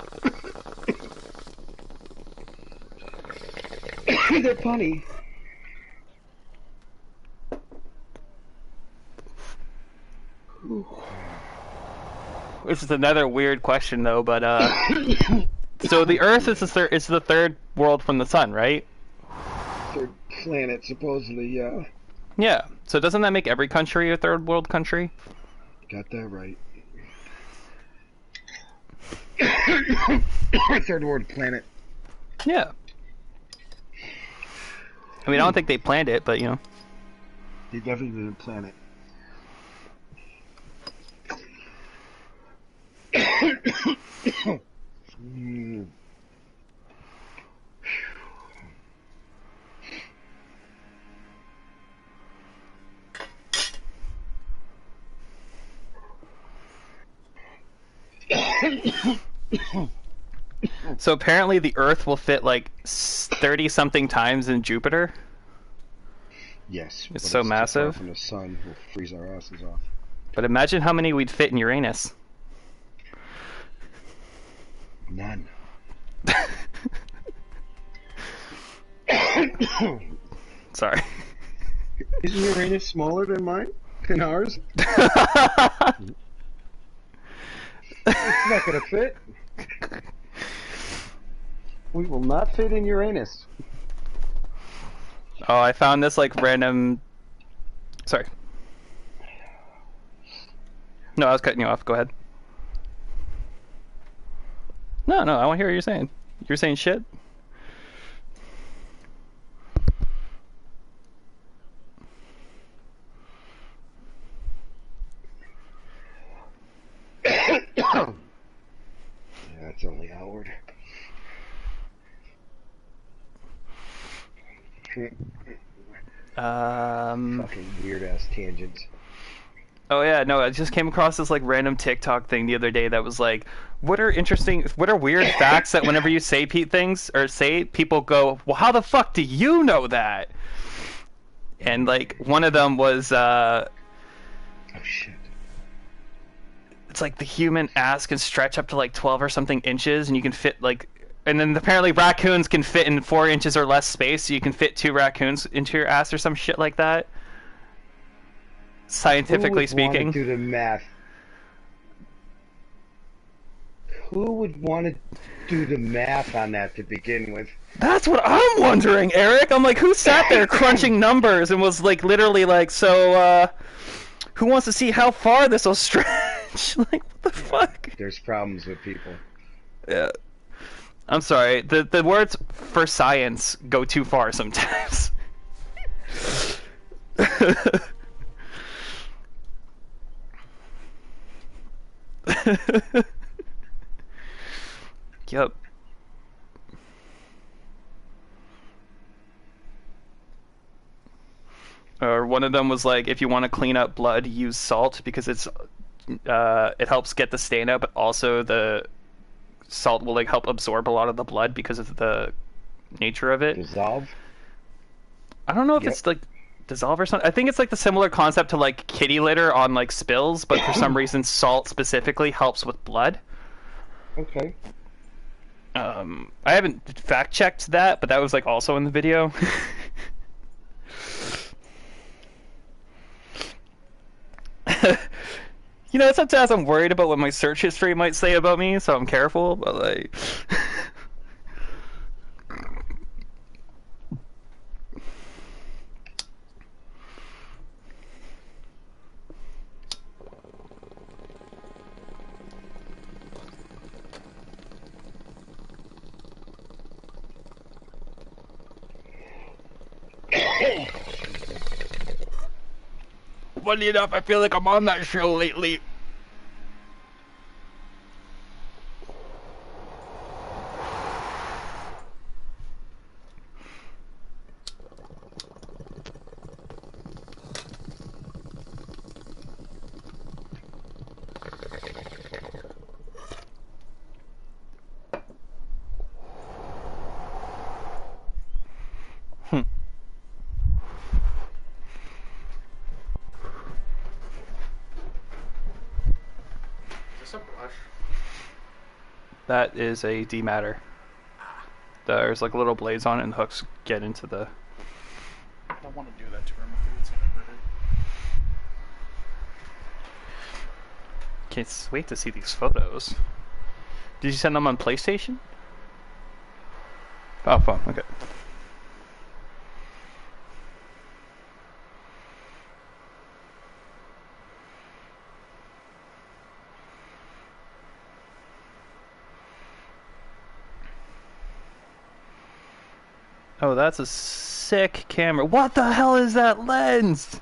They're funny. This is another weird question, though, but so the Earth is the third world from the sun, right? Third planet, supposedly, yeah. Yeah. So doesn't that make every country a third world country? Got that right. Third world planet. Yeah. I mean, I don't think they planned it, but you know. They definitely didn't plan it. Mm. So apparently the Earth will fit like 30 something times in Jupiter. Yes, It's but so it's too far massive. from the sun. We'll freeze our asses off. But imagine how many we'd fit in Uranus. None. Sorry. Isn't Uranus smaller than mine? Than ours? It's not gonna fit. We will not fit in Uranus. Oh, I found this like random. Sorry. No, I was cutting you off. Go ahead. No, I want to hear what you're saying. You're saying shit? Yeah, it's only outward. Fucking weird ass tangents. Oh yeah, no, I just came across this like random TikTok thing the other day that was like, what are weird facts that whenever you say things or say it, people go, well, how the fuck do you know that? And like one of them was Oh shit. it's like the human ass can stretch up to like 12 or something inches, and you can fit like, and then apparently raccoons can fit in 4 inches or less space, so you can fit 2 raccoons into your ass or some shit like that. Scientifically Who would want speaking. to do the math? Who would want to do the math on that to begin with? That's what I'm wondering, Eric. I'm like, who sat there crunching numbers and was like, literally like, so, who wants to see how far this will stretch? Like, what the fuck? There's problems with people. Yeah. I'm sorry. The words for science go too far sometimes. Yep. Or one of them was like, if you want to clean up blood, use salt because it helps get the stain out, but also the salt will like help absorb a lot of the blood because of the nature of it. Dissolve? I don't know if Yep. it's like dissolve or something. I think it's like the similar concept to like kitty litter on like spills, but for some reason salt specifically helps with blood. Okay. I haven't fact checked that, but that was like also in the video. You know, sometimes I'm worried about what my search history might say about me, so I'm careful, but like funny enough, I feel like I'm on that show lately. Is this a brush? That is a dematter. There's like little blades on it, and hooks get into the. I don't want to do that to him. I think it's gonna hurt it. Can't wait to see these photos. Did you send them on PlayStation? Oh, phone. Okay. Oh, that's a sick camera. What the hell is that lens?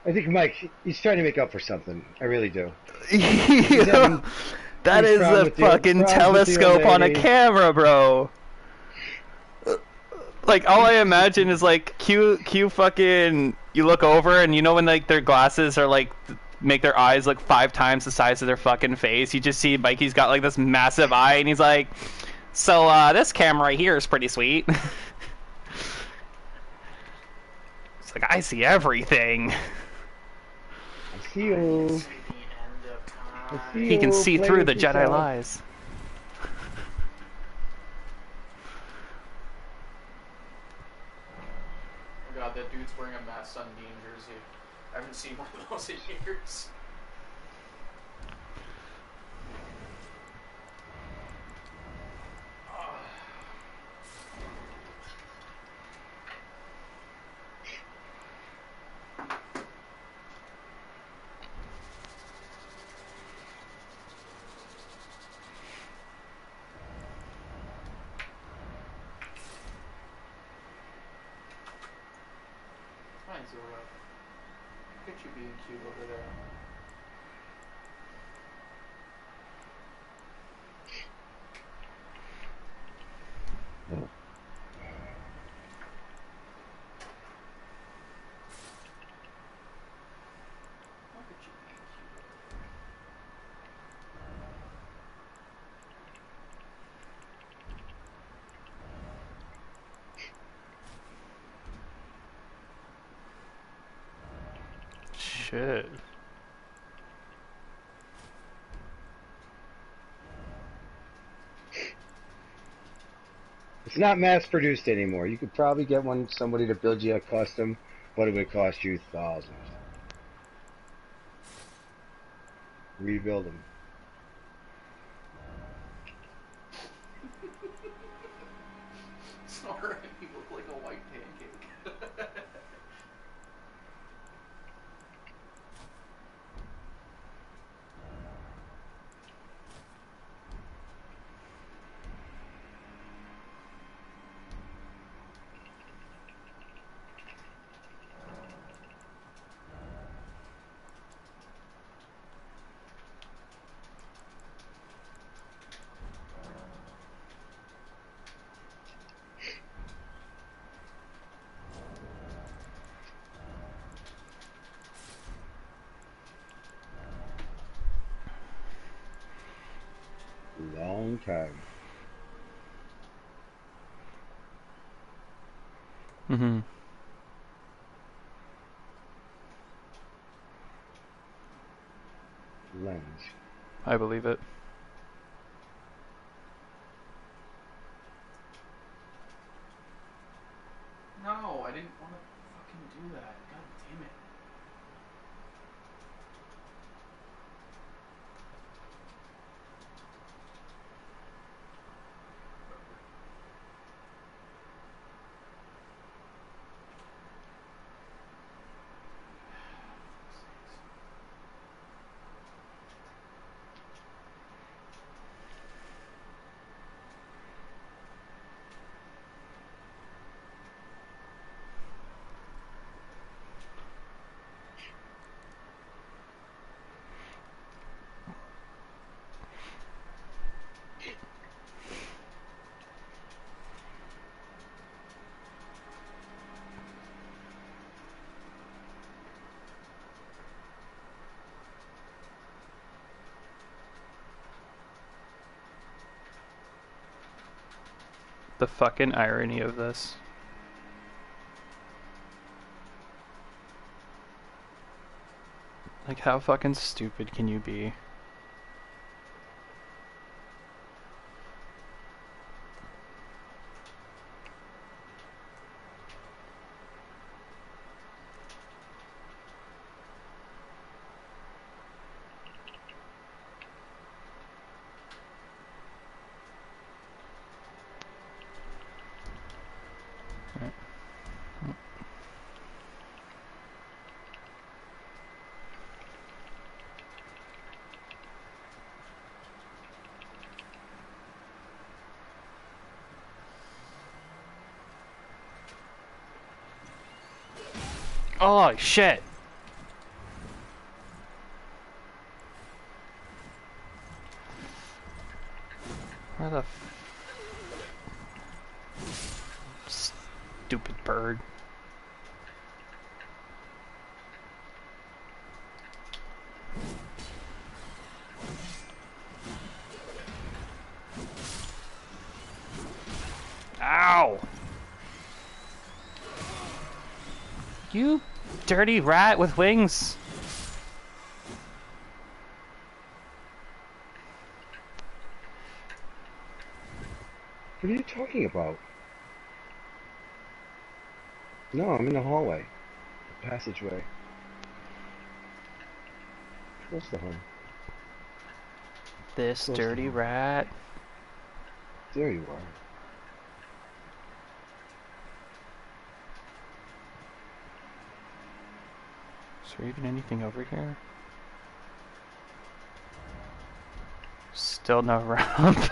I think Mike, he's trying to make up for something. I really do. Yo, that He's is a fucking problems with the old telescope on a lady. camera, bro. Like, all I imagine is like Q fucking. You look over and you know when like their glasses are like make their eyes look 5 times the size of their fucking face. You just see Mikey's got like this massive eye and he's like, so this camera right here is pretty sweet. It's like I see everything. I see you. It's the end of I time. see He can you. see Play through with the Jedi yourself. lies. Oh god, that dude's wearing a Matt Sundin jersey. I haven't seen one of those in years. Fine, Zora. Look at you being cute over there. Look at you being cute over there. Shit. It's not mass produced anymore. You could probably get somebody to build you a custom, but it would cost you thousands. Rebuild them. Sorry, you look like a white pancake. Long time. Mm-hmm. Lens. I believe it. No, I didn't want to fucking do that. God damn it. The fucking irony of this. Like, how fucking stupid can you be? Oh, shit. Where the stupid bird? Ow! You dirty rat with wings! What are you talking about? No, I'm in the hallway. The passageway. Close to home. This Close to dirty home. rat. There you are. Is there even anything over here? Still no ramp.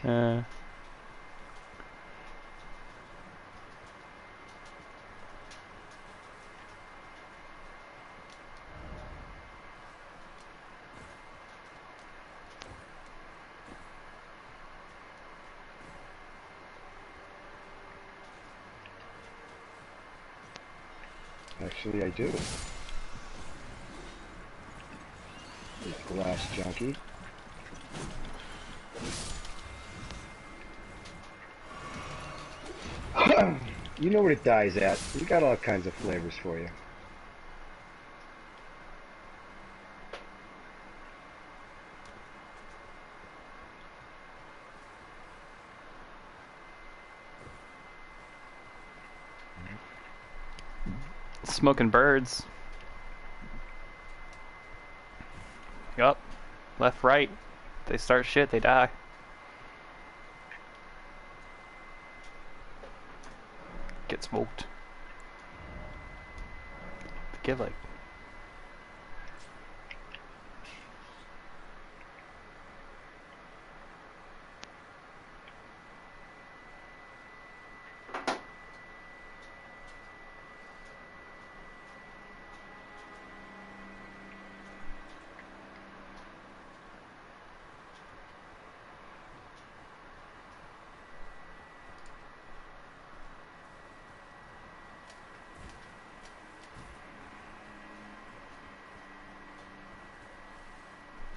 uh. Actually, I do. You glass junkie. You know what it dies at. We got all kinds of flavors for you. Smoking birds. Yup. Left, right. They start shit, they die. Get smoked. Get like...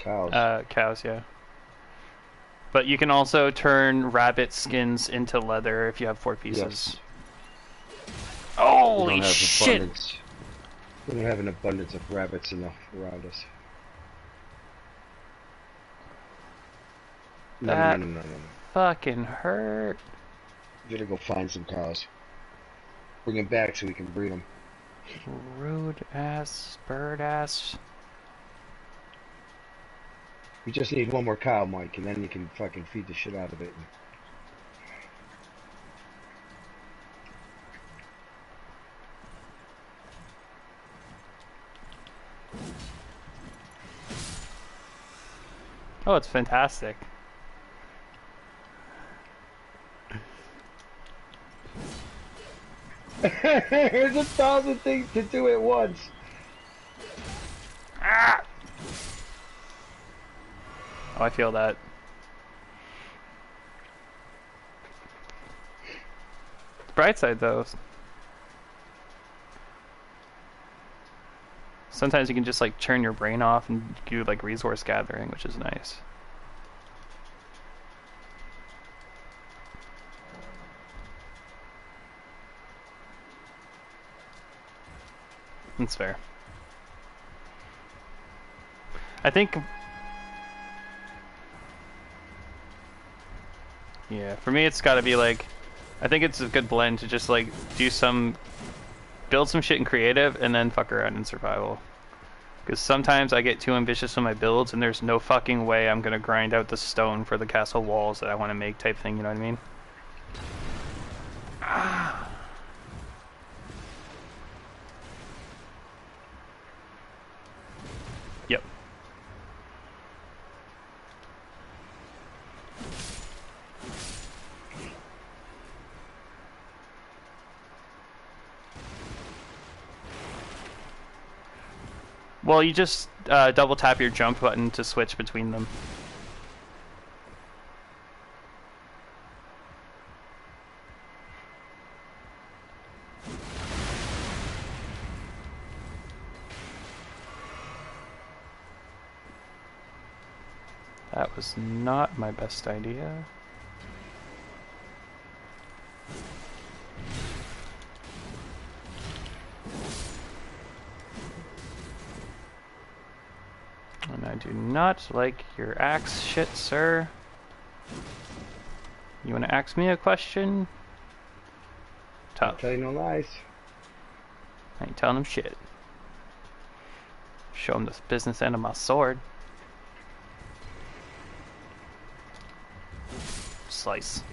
Cows. Cows, yeah. But you can also turn rabbit skins into leather if you have 4 pieces. Yes. Holy We don't have shit! abundance. We don't have an abundance of rabbits enough around us. That No. fucking hurt. You gotta go find some cows. Bring them back so we can breed them. Rude ass, bird ass. We just need one more cow, Mike, and then you can fucking feed the shit out of it. Oh, it's fantastic. There's 1,000 things to do at once. Ah! Oh, I feel that. The bright side, though. Sometimes you can just like turn your brain off and do like resource gathering, which is nice. That's fair. I think... Yeah, for me it's gotta be like... I think it's a good blend to just like do some... build some shit in creative and then fuck around in survival. Because sometimes I get too ambitious with my builds and there's no fucking way I'm gonna grind out the stone for the castle walls that I want to make type thing, you know what I mean? Ah. Yep. Well, you just double tap your jump button to switch between them. That was not my best idea. And I do not like your axe shit, sir. You want to ask me a question? I'll Tough. tell you no lies. I ain't telling him shit. Show him the business end of my sword. Slice.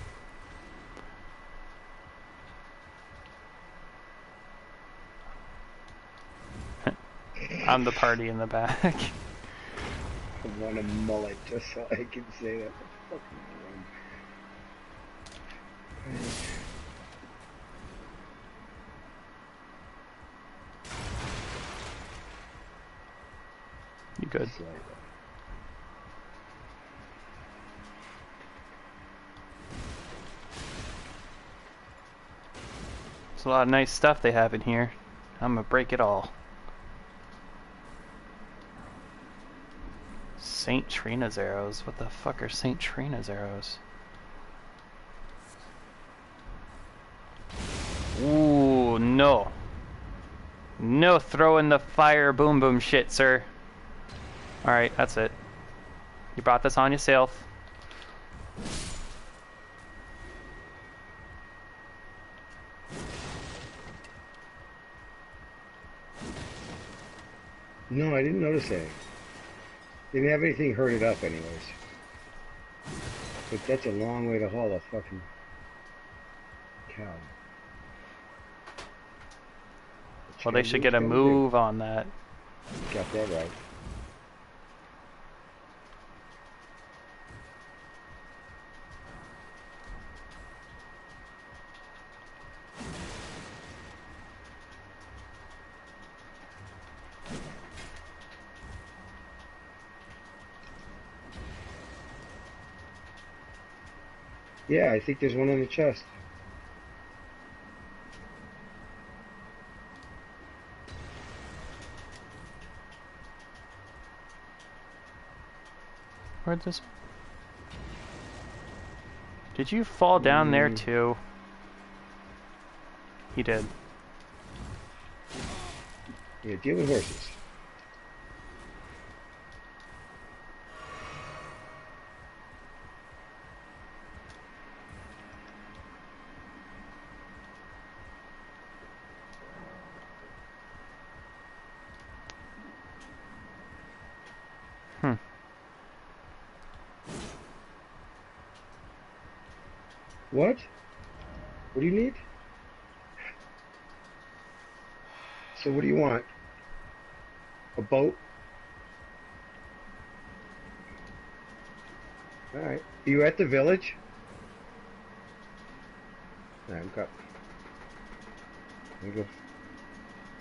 I'm the party in the back. I want a mullet just so I can say that. Fucking wrong. You good? Slightly. There's a lot of nice stuff they have in here. I'm gonna break it all. Saint Trina's arrows? What the fuck are Saint Trina's arrows? Ooh, no. No throwing the fire boom boom shit, sir. Alright, that's it. You brought this on yourself. No, I didn't notice anything. Didn't have anything hurted up anyways. But that's a long way to haul a fucking cow. Well, they should get a move on that. Got that right. Yeah, I think there's one in the chest. Where'd this... Did you fall down there too? He did. Yeah, deal with horses. Hmm. What? What do you need? So what do you want? A boat? Alright. Are you at the village? Alright, I'm coming.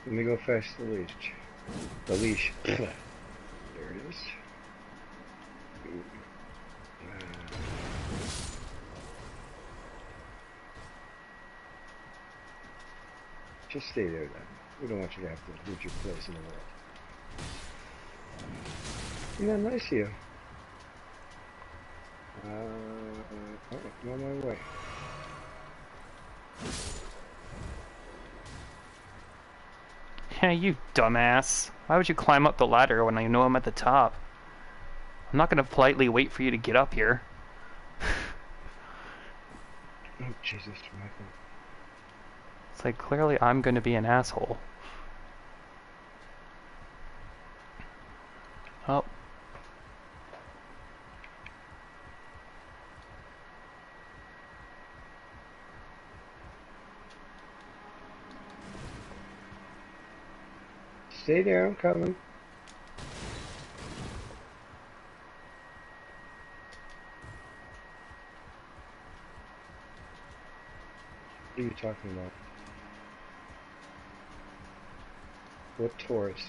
Let me go fetch the leash. The leash. There it is. Just stay there then. We don't want you to have to lose your place in the world. Isn't that nice of you? Alright, I'm on my way. Yeah, you dumbass. Why would you climb up the ladder when I know I'm at the top? I'm not gonna politely wait for you to get up here. Oh, Jesus, Michael. It's like, clearly I'm gonna be an asshole. Oh. Stay there, I'm coming. What are you talking about? What Taurus?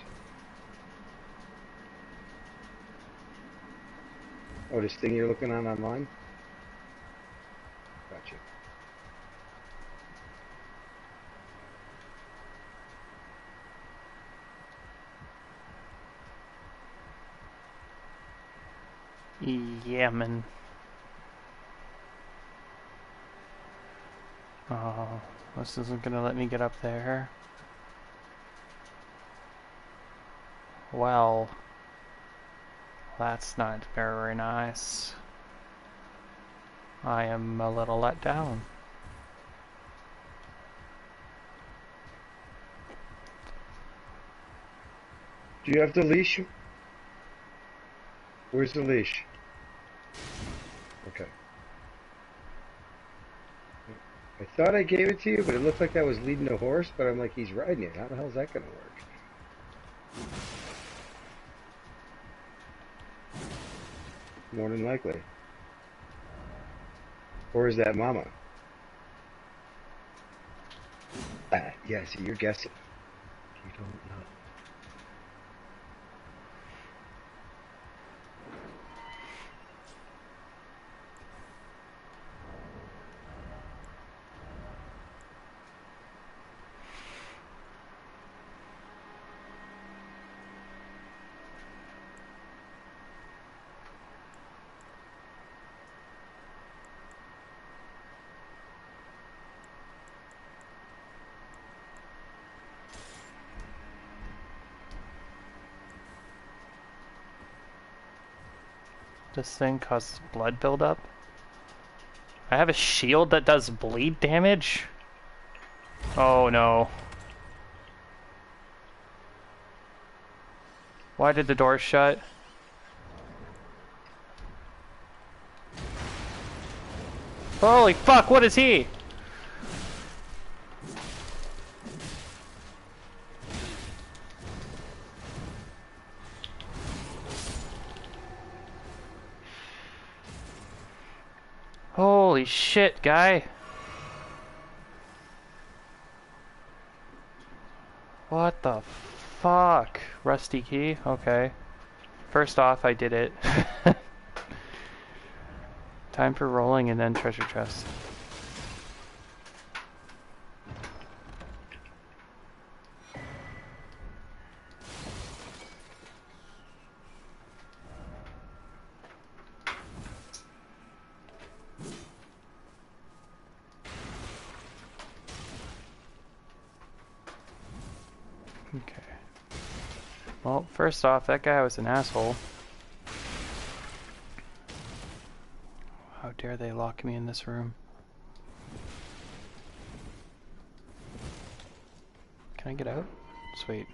Oh, this thing you're looking on online? Gotcha. Yeah, man. Oh, this isn't gonna let me get up there. Well, that's not very nice. I am a little let down. Do you have the leash? Where's the leash? Okay. I thought I gave it to you, but it looked like I was leading a horse, but I'm like, he's riding it. How the hell is that going to work? More than likely. Or is that Mama? Yeah, see, you're guessing. You don't know. This thing causes blood buildup. I have a shield that does bleed damage? Oh no. Why did the door shut? Holy fuck, what is he? Holy shit, guy. What the fuck? Rusty key? Okay. First off, I did it. Time for rolling and then treasure chest. Okay. Well, first off, that guy was an asshole. How dare they lock me in this room? Can I get out? Sweet.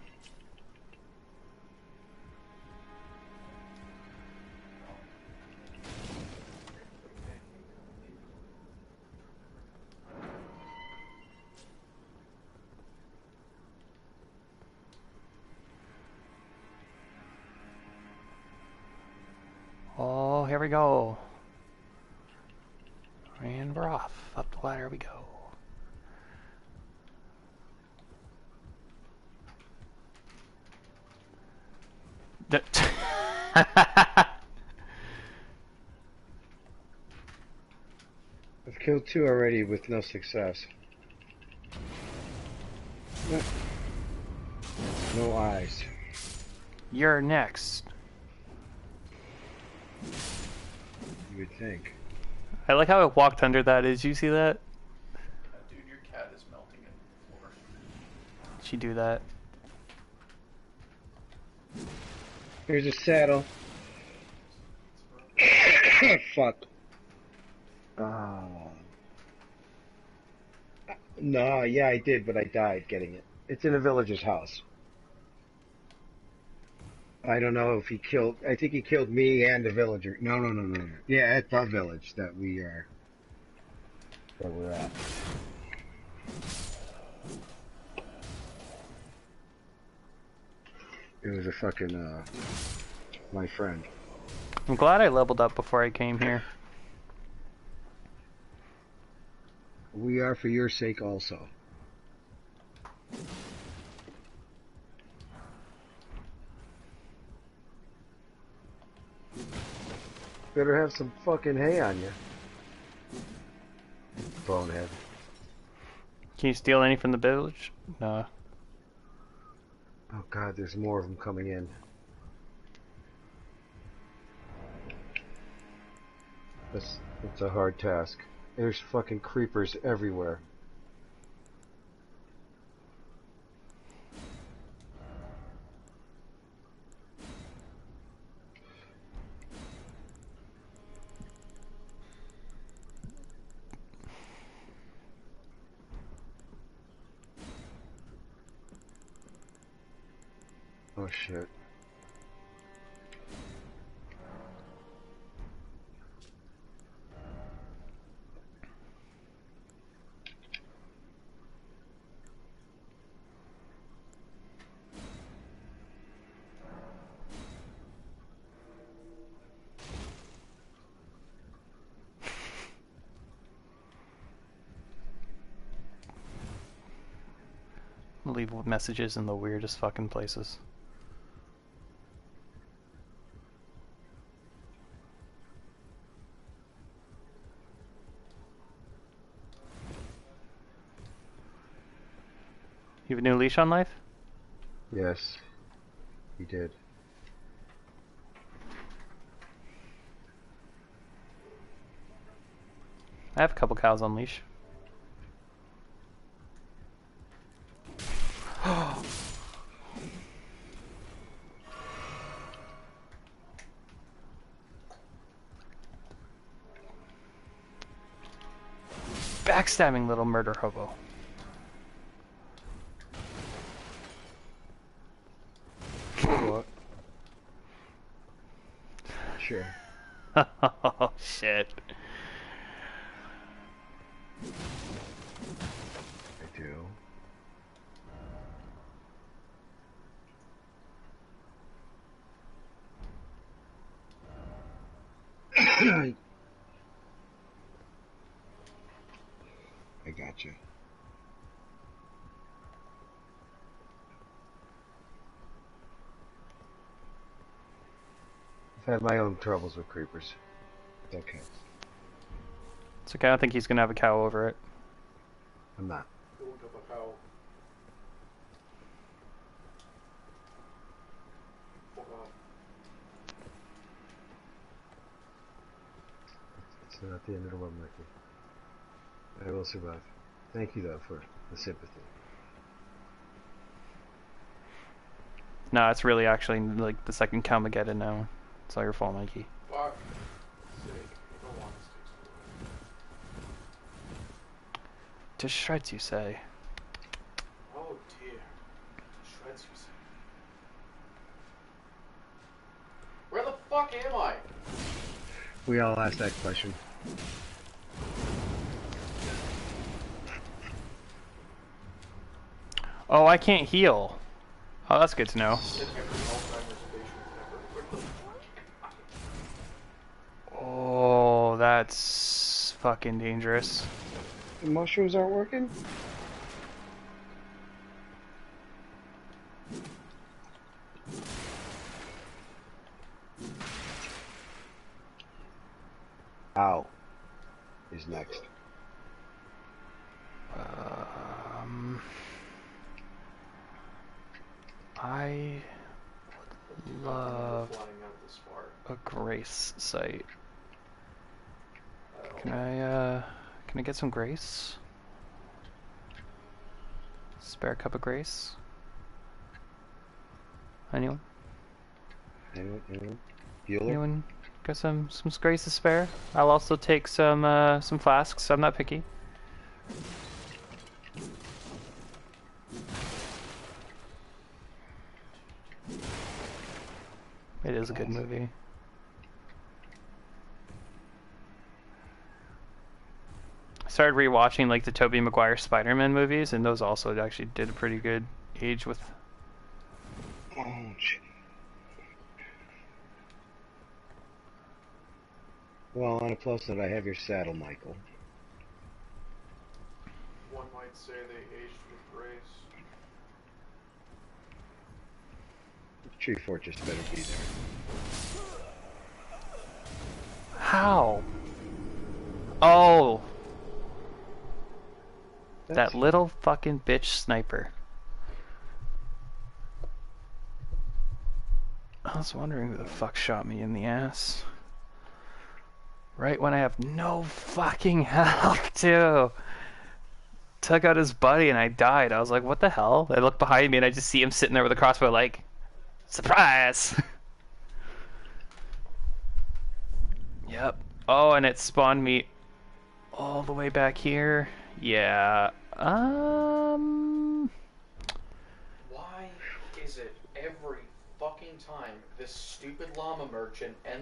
Oh, here we go. And we're off. Up the ladder we go. I've killed 2 already with no success. No eyes. You're next. You would think. I like how it walked under that. Did you see that? Dude, your cat is melting in the floor. Did she do that? Here's a saddle. Fuck. No, yeah, I did, but I died getting it. It's in a villager's house. I don't know if he killed. I think he killed me and the villager. No, no, no, no, no. Yeah, at the village that we are. Where we're at. It was a fucking my friend. I'm glad I leveled up before I came here. We are for your sake also. Better have some fucking hay on you. Bonehead. Can you steal any from the village? No. Oh god, there's more of them coming in. It's a hard task. There's fucking creepers everywhere. Oh shit. Leave messages in the weirdest fucking places. You have a new leash on life? Yes, he did. I have a couple cows on leash. Backstabbing little murder hobo. What? Sure. Oh shit. I do. I gotcha. I've had my own troubles with creepers. It's okay. It's okay, I don't think he's gonna have a cow over it. I'm not. It's not the end of the world, Mikey. I will survive. Thank you, though, for the sympathy. No, it's really actually like the second Calmageddon now. It's all your fault, Mikey. Fuck sake. I don't want this to To shreds, you say. Oh dear. Shreds, you say. Where the fuck am I? We all asked that question. Oh, I can't heal. Oh, that's good to know. Oh, that's fucking dangerous. The mushrooms aren't working? Ow. Is next. I would love a grace site. Can I get some grace? Spare cup of grace? Anyone? Anyone? Bueller? Anyone got some grace to spare? I'll also take some flasks. I'm not picky. It is a good movie. I started rewatching like the Tobey Maguire Spider-Man movies, and those also actually did a pretty good age with. Oh, shit. Well, on a plus note, I have your saddle, Michael. One might say they aged with grace. Tree Fortress better be there. How? Oh, that little fucking bitch sniper. I was wondering who the fuck shot me in the ass. Right when I have no fucking health, too. Took out his buddy and I died. I was like, what the hell? I look behind me and I just see him sitting there with a crossbow like, surprise! Yep. Oh, and it spawned me all the way back here. Yeah. Why is it every fucking time this stupid llama merchant ends